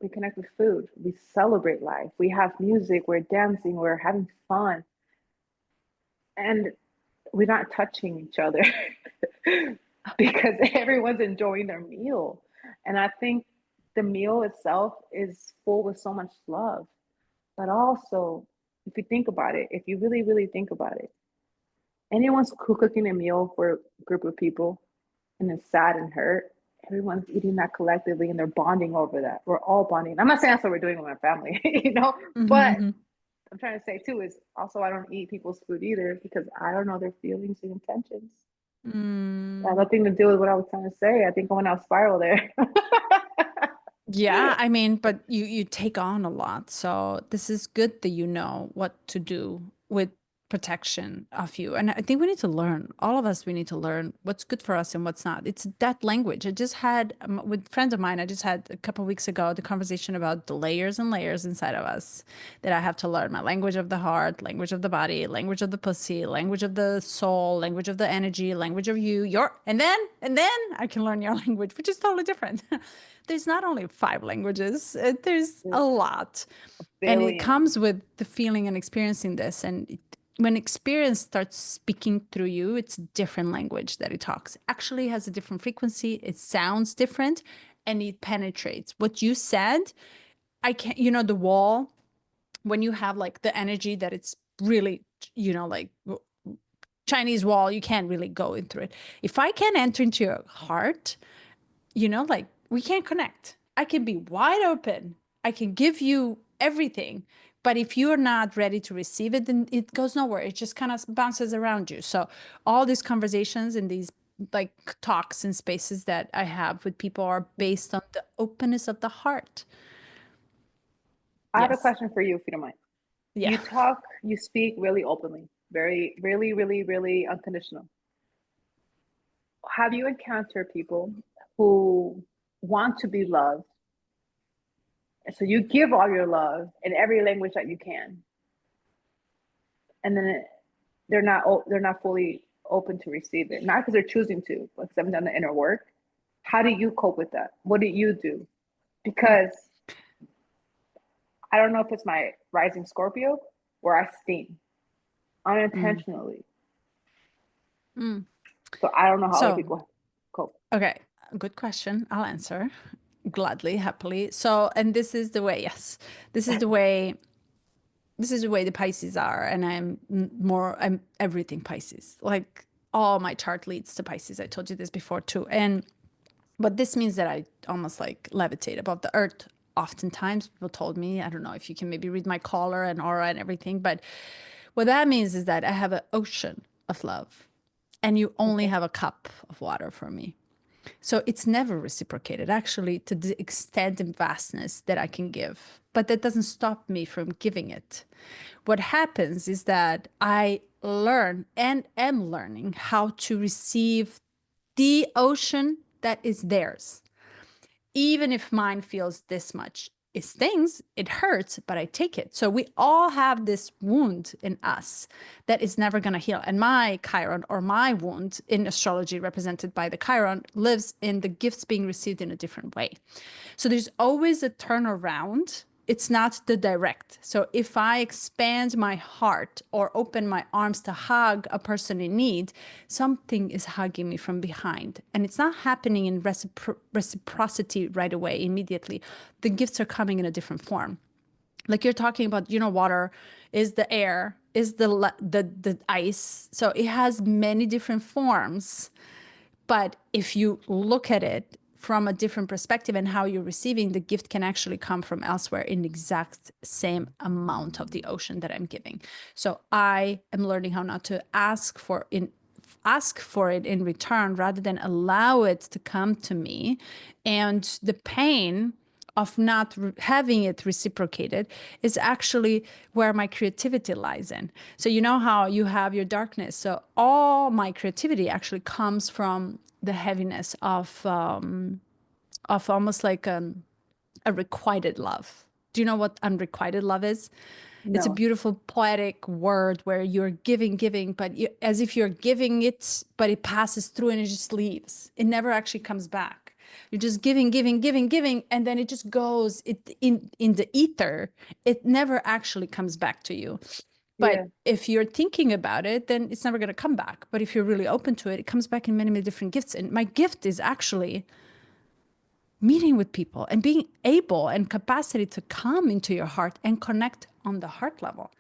We connect with food. We celebrate life. We have music. We're dancing. We're having fun. And we're not touching each other because everyone's enjoying their meal. And I think the meal itself is full with so much love. But also, if you think about it, if you really, really think about it, anyone's cooking a meal for a group of people and it's sad and hurt, everyone's eating that collectively and they're bonding over that. We're all bonding. I'm not saying that's what we're doing with my family, but mhm, I'm trying to say too is also I don't eat people's food either because I don't know their feelings and intentions. Had Mm. nothing to do with what I was trying to say. I think I went out spiral there. Yeah, I mean, but you take on a lot. So this is good that you know what to do with protection of you. And I think we need to learn, all of us, we need to learn what's good for us and what's not. It's that language. I just had with friends of mine, I just had a couple of weeks ago the conversation about the layers and layers inside of us that I have to learn. My language of the heart, language of the body, language of the pussy, language of the soul, language of the energy, language of you, your, and then I can learn your language, which is totally different. There's not only five languages, there's a lot. And it Billion. comes with the feeling and experiencing this. And when experience starts speaking through you, it's a different language that it talks. Actually has a different frequency. It sounds different and it penetrates. What you said, I can't, the wall, when you have like the energy that it's really, like Chinese wall, you can't really go into it. If I can enter into your heart, like we can't connect. I can be wide open. I can give you everything. But if you're not ready to receive it, then it goes nowhere. It just kind of bounces around you. So all these conversations and these like talks and spaces that I have with people are based on the openness of the heart. I have a Yes. question for you, if you don't mind. Yeah. You talk, you speak really openly, very, really, really, really unconditional. Have you encountered people who want to be loved? And so you give all your love in every language that you can, and then they're not fully open to receive it. Not because they're choosing to, but because they haven't done the inner work. How do you cope with that? What do you do? Because I don't know if it's my rising Scorpio where I steam Mm. unintentionally. Mm. So I don't know how other So, people cope. okay, good question. I'll answer gladly, happily. So, and this is the way, yes, this is the way this is the way the Pisces are, and I'm everything Pisces. Like all my chart leads to Pisces. I told you this before too. And but this means that I almost like levitate above the earth. Oftentimes, people told me, I don't know if you can maybe read my color and aura and everything, but what that means is that I have an ocean of love, and you only Okay. have a cup of water for me. So it's never reciprocated, actually, to the extent and vastness that I can give. But that doesn't stop me from giving it. What happens is that I learn and am learning how to receive the ocean that is theirs. Even if mine feels this much, it stings, it hurts, but I take it. So we all have this wound in us that is never going to heal. And my Chiron, or my wound in astrology represented by the Chiron, lives in the gifts being received in a different way. So there's always a turnaround. It's not the direct. So if I expand my heart or open my arms to hug a person in need, something is hugging me from behind. And it's not happening in reciprocity right away, immediately. The gifts are coming in a different form. Like you're talking about, water is the air, is the ice. So it has many different forms. But if you look at it from a different perspective and how you're receiving, the gift can actually come from elsewhere in the exact same amount of the ocean that I'm giving. So I am learning how not to ask for it in return rather than allow it to come to me. And the pain of not having it reciprocated is actually where my creativity lies in. So you know how you have your darkness. So all my creativity actually comes from the heaviness of almost like a requited love. Do you know what unrequited love is? It's a No. beautiful poetic word where you're giving, but as if you're giving it, but it passes through and it just leaves. It never actually comes back. You're just giving, and then it just goes in the ether. It never actually comes back to you. Yeah. But if you're thinking about it, then it's never going to come back. But if you're really open to it, it comes back in many, many different gifts. And my gift is actually meeting with people and being able and capacity to come into your heart and connect on the heart level.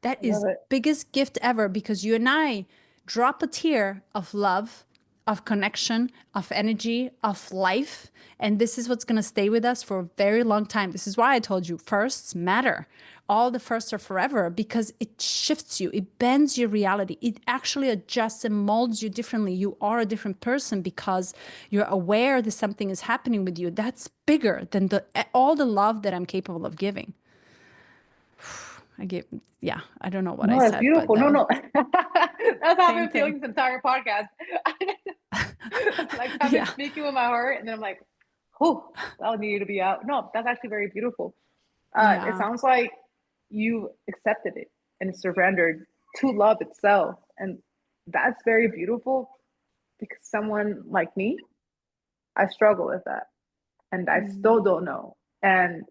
That I love is it. biggest gift ever, because you and I drop a tear of love of connection, of energy, of life. And this is what's going to stay with us for a very long time. This is why I told you firsts matter. All the firsts are forever because it shifts you, it bends your reality, it actually adjusts and molds you differently. You are a different person because you're aware that something is happening with you. That's bigger than all the love that I'm capable of giving. I give, yeah, I don't know what I No, that's said, but beautiful. that No, was no. That's how I've same been thing. feeling this entire podcast. Like I've been Yeah. speaking with my heart, and then I'm like, "Oh, that needed to be out." No, that's actually very beautiful. It Yeah. sounds like you accepted it and surrendered to love itself, and that's very beautiful. Because someone like me, I struggle with that, and I still Mm. don't know. And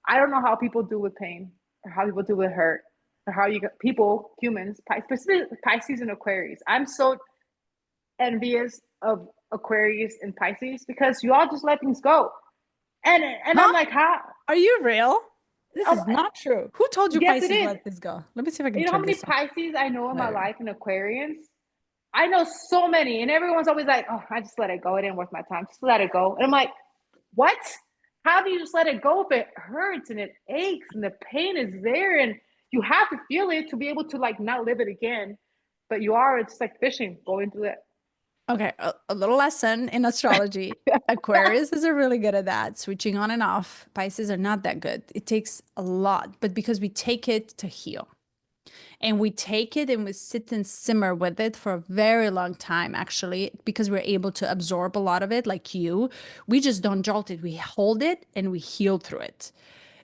I don't know how people do with pain, or how people do with hurt, or how you get people, humans, Pisces and Aquarius. I'm so envious of Aquarius and Pisces because you all just let things go. And I'm Huh? like, how? Are you real? This Um, is not true. Who told you yes, it Pisces is. let this go? Let me see if I can You know how turn many this on Pisces I know in my later. life and Aquarians? I know so many, and everyone's always like, "Oh, I just let it go. It didn't worth my time. Just let it go." And I'm like, "What? How do you just let it go if it hurts and it aches and the pain is there and you have to feel it to be able to like not live it again?" But you are. It's like fishing, going through it. Okay, a little lesson in astrology. Aquarius is really good at that, switching on and off. Pisces are not that good. It takes a lot, but because we take it to heal. And we take it and we sit and simmer with it for a very long time, actually, because we're able to absorb a lot of it, like you. We just don't jolt it. We hold it and we heal through it.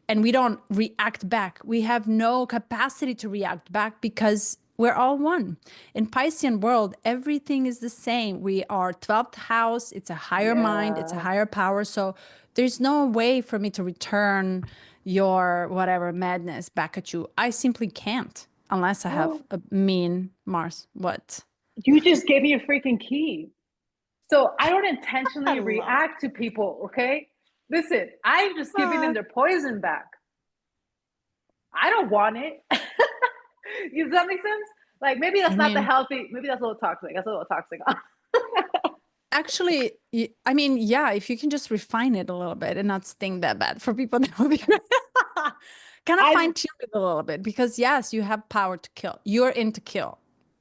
And we don't react back. We have no capacity to react back because we're all one. In Piscean world, everything is the same. We are 12th house. It's a higher mind. It's a Yeah. higher power. So there's no way for me to return your whatever madness back at you. I simply can't unless I have a mean Mars. What? You just gave me a freaking key. So I don't I intentionally love react to people, okay? Listen, I'm just giving them that. their poison back. I don't want it. Does that make sense? Like maybe I that's not the mean, healthy, maybe that's a little toxic. That's a little toxic. actually, I mean, yeah, if you can just refine it a little bit and not sting that bad for people, that would be great. Kind of I fine tune it a little bit because, yes, you have power to kill. You're into kill,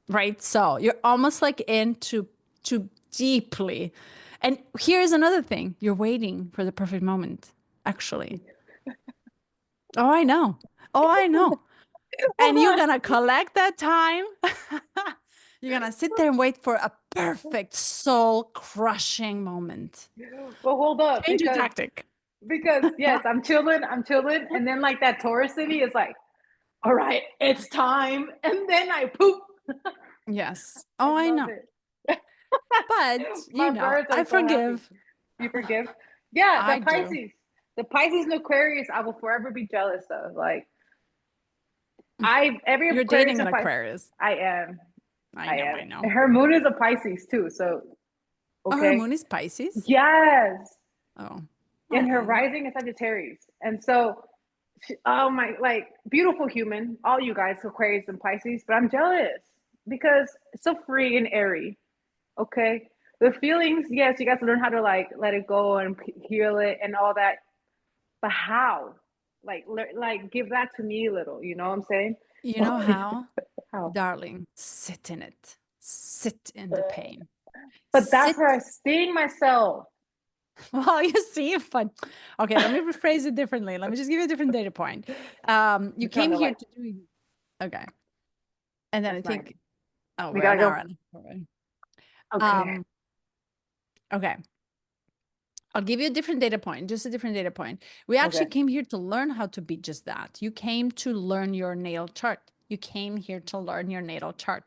right? So you're almost like into too deeply. And here's another thing you're waiting for the perfect moment, actually. Oh, I know. Oh, I know. hold And you're on. gonna collect that time. You're gonna sit there and wait for a perfect soul crushing moment. Well, hold up Change your tactic. because yes, I'm chilling, and then like that Taurus city is like, all right, it's time, and then I poop. Yes. I Oh, I love know. it. But, My birds I are so happy. forgive. You forgive? Yeah, I do. the Pisces and Aquarius, I will forever be jealous of. Like I every You're Aquarius dating an and Pisces, Aquarius. I am, I I know, am. I know. And her moon is a Pisces too, so Oh, her okay. moon is Pisces? Yes, Oh. and her Oh. rising is Sagittarius, and so oh my, like beautiful human, all you guys Aquarius and Pisces, but I'm jealous because it's so free and airy. Okay, the feelings, yes, you guys learn how to like let it go and heal it and all that, but how? Like give that to me a little. You know what I'm saying? You know how? How? Darling, sit in it. Sit in the pain. But that's Sit. where I sting myself. Well, you see, but okay, let me rephrase it differently. Let me just give you a different data point. You I'm trying came to here like. to do, okay. And then I That's nice. think, oh, We we're gotta an hour go. in already. Okay. Um, okay. I'll give you a different data point, just a different data point. We actually Okay. came here to learn how to be just that. You came to learn your natal chart. You came here to learn your natal chart.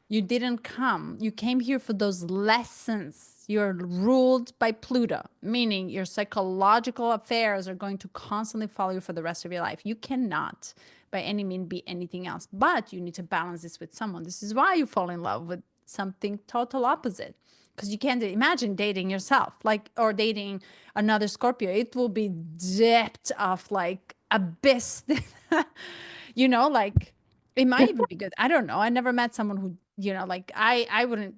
You didn't come. You came here for those lessons. You're ruled by Pluto, meaning your psychological affairs are going to constantly follow you for the rest of your life. You cannot, by any means, be anything else, but you need to balance this with someone. This is why you fall in love with something total opposite. Because you can't imagine dating yourself, like, or dating another Scorpio. It will be depth of like abyss, like it might even be good. I don't know. I never met someone who, like I wouldn't.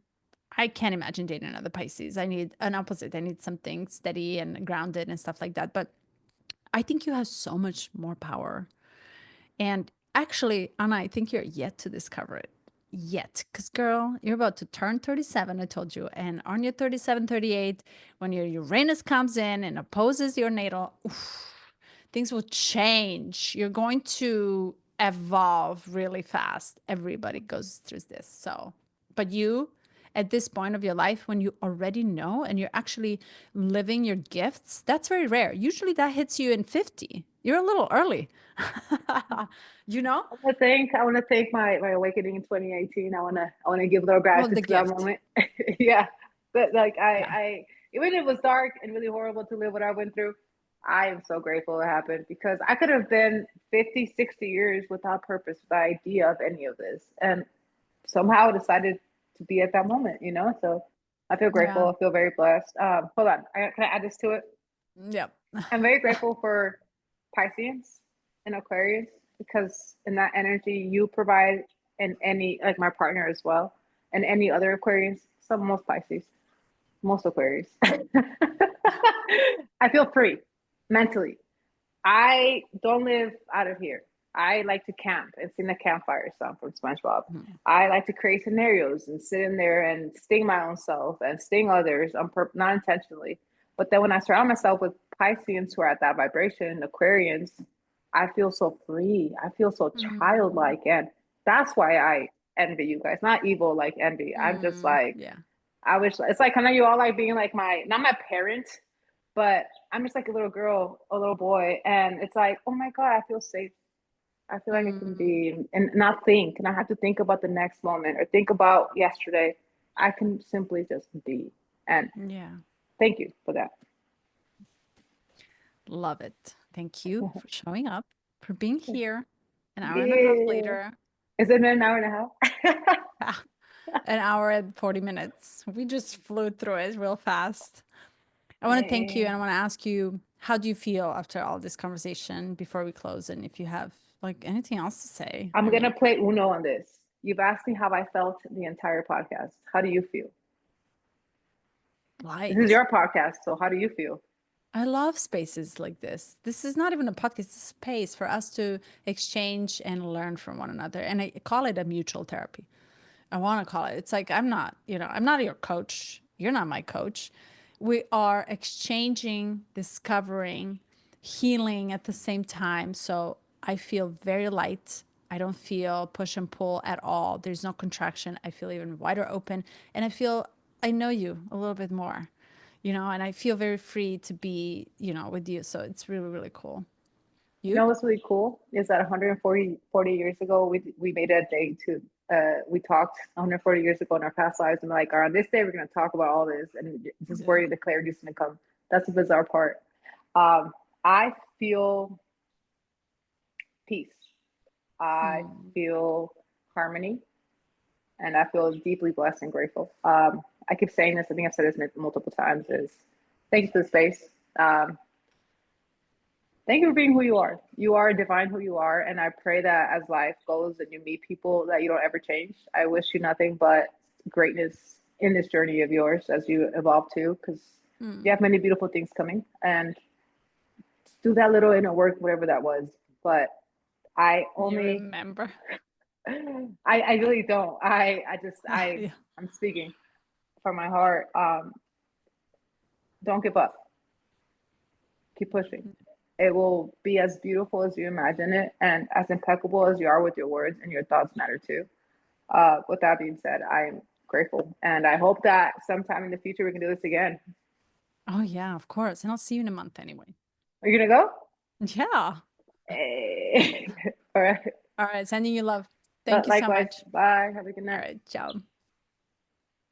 I can't imagine dating another Pisces. I need an opposite. I need something steady and grounded and stuff like that. But I think you have so much more power. And actually, Anna, I think you're yet to discover it. Yet. Because, girl, you're about to turn 37, I told you. And on your 37, 38, when your Uranus comes in and opposes your natal, oof, things will change. You're going to evolve really fast. Everybody goes through this. So, but you, at this point of your life, when you already know and you're actually living your gifts, that's very rare. Usually that hits you in 50. You're a little early. You know? I want to thank my awakening in 2018. I want to give a little Well, gratitude the to that gift. moment. Yeah, but like Yeah. I even if it was dark and really horrible to live what I went through, I am so grateful it happened because I could have been 50, 60 years without purpose, without idea of any of this, and somehow decided to be at that moment. So I feel Yeah. grateful. I feel very blessed. Hold on, can I add this to it? Yep. I'm very grateful for Pisces and Aquarius because in that energy you provide, and any like my partner as well, and any other Aquarians, some most Pisces, most Aquarius. I feel free mentally. I don't live out of here. I like to camp and sing the campfire song from SpongeBob. Mhm. I like to create scenarios and sit in there and sting my own self and sting others not intentionally. But then when I surround myself with Pisceans who are at that vibration, Aquarians, I feel so free. I feel so childlike. And that's why I envy you guys. Not evil like envy. I'm just like, Yeah. I wish it's like kind of you all like being like not my parent, but I'm just like a little girl, a little boy, and it's like, oh my God, I feel safe. I feel like I can Mm, be and not think, and I have to think about the next moment or think about yesterday. I can simply just be. And yeah. thank you for that. Love it. Thank you for showing up, for being here an hour and a half Yeah. later. Is it an hour and a half? Ah, an hour and 40 minutes. We just flew through it real fast. I want to thank you Yeah. and I want to ask you, how do you feel after all this conversation before we close? And if you have like anything else to say, I'm I gonna mean, play Uno on this. You've asked me how I felt the entire podcast. How do you feel? This is light. your podcast, so how do you feel? I love spaces like this. This is not even a podcast, it's a space for us to exchange and learn from one another. And I call it a mutual therapy. I want to call it. It's like I'm not your coach. You're not my coach. We are exchanging, discovering, healing at the same time. So I feel very light. I don't feel push and pull at all. There's no contraction. I feel even wider open. And I know you a little bit more, and I feel very free to be, with you. So it's really, really cool. You You? know what's really cool is that 140 years ago, we made a day to we talked 140 years ago in our past lives, and like, on this day we're going to talk about all this, and this is Yeah. where the clarity is going to come. That's the bizarre part. Um, I feel peace. I Mm, feel harmony, and I feel deeply blessed and grateful. I keep saying this. I think I've said this multiple times. Is thank you for the space. Um, Thank you for being who you are. You are divine who you are. And I pray that as life goes and you meet people that you don't ever change. I wish you nothing but greatness in this journey of yours as you evolve too, because you mm. have many beautiful things coming. And do that little inner work, whatever that was. But I You only, remember? I really don't. Yeah. I'm speaking from my heart. Don't give up. Keep pushing. It will be as beautiful as you imagine it and as impeccable as you are with your words, and your thoughts matter too. With that being said, I'm grateful and I hope that sometime in the future we can do this again. Oh, yeah, of course. And I'll see you in a month anyway. Are you going to go? Yeah. Hey. All right. All right. Sending you love. Thank you so Likewise. much. Bye. Have a good All night. right. Ciao.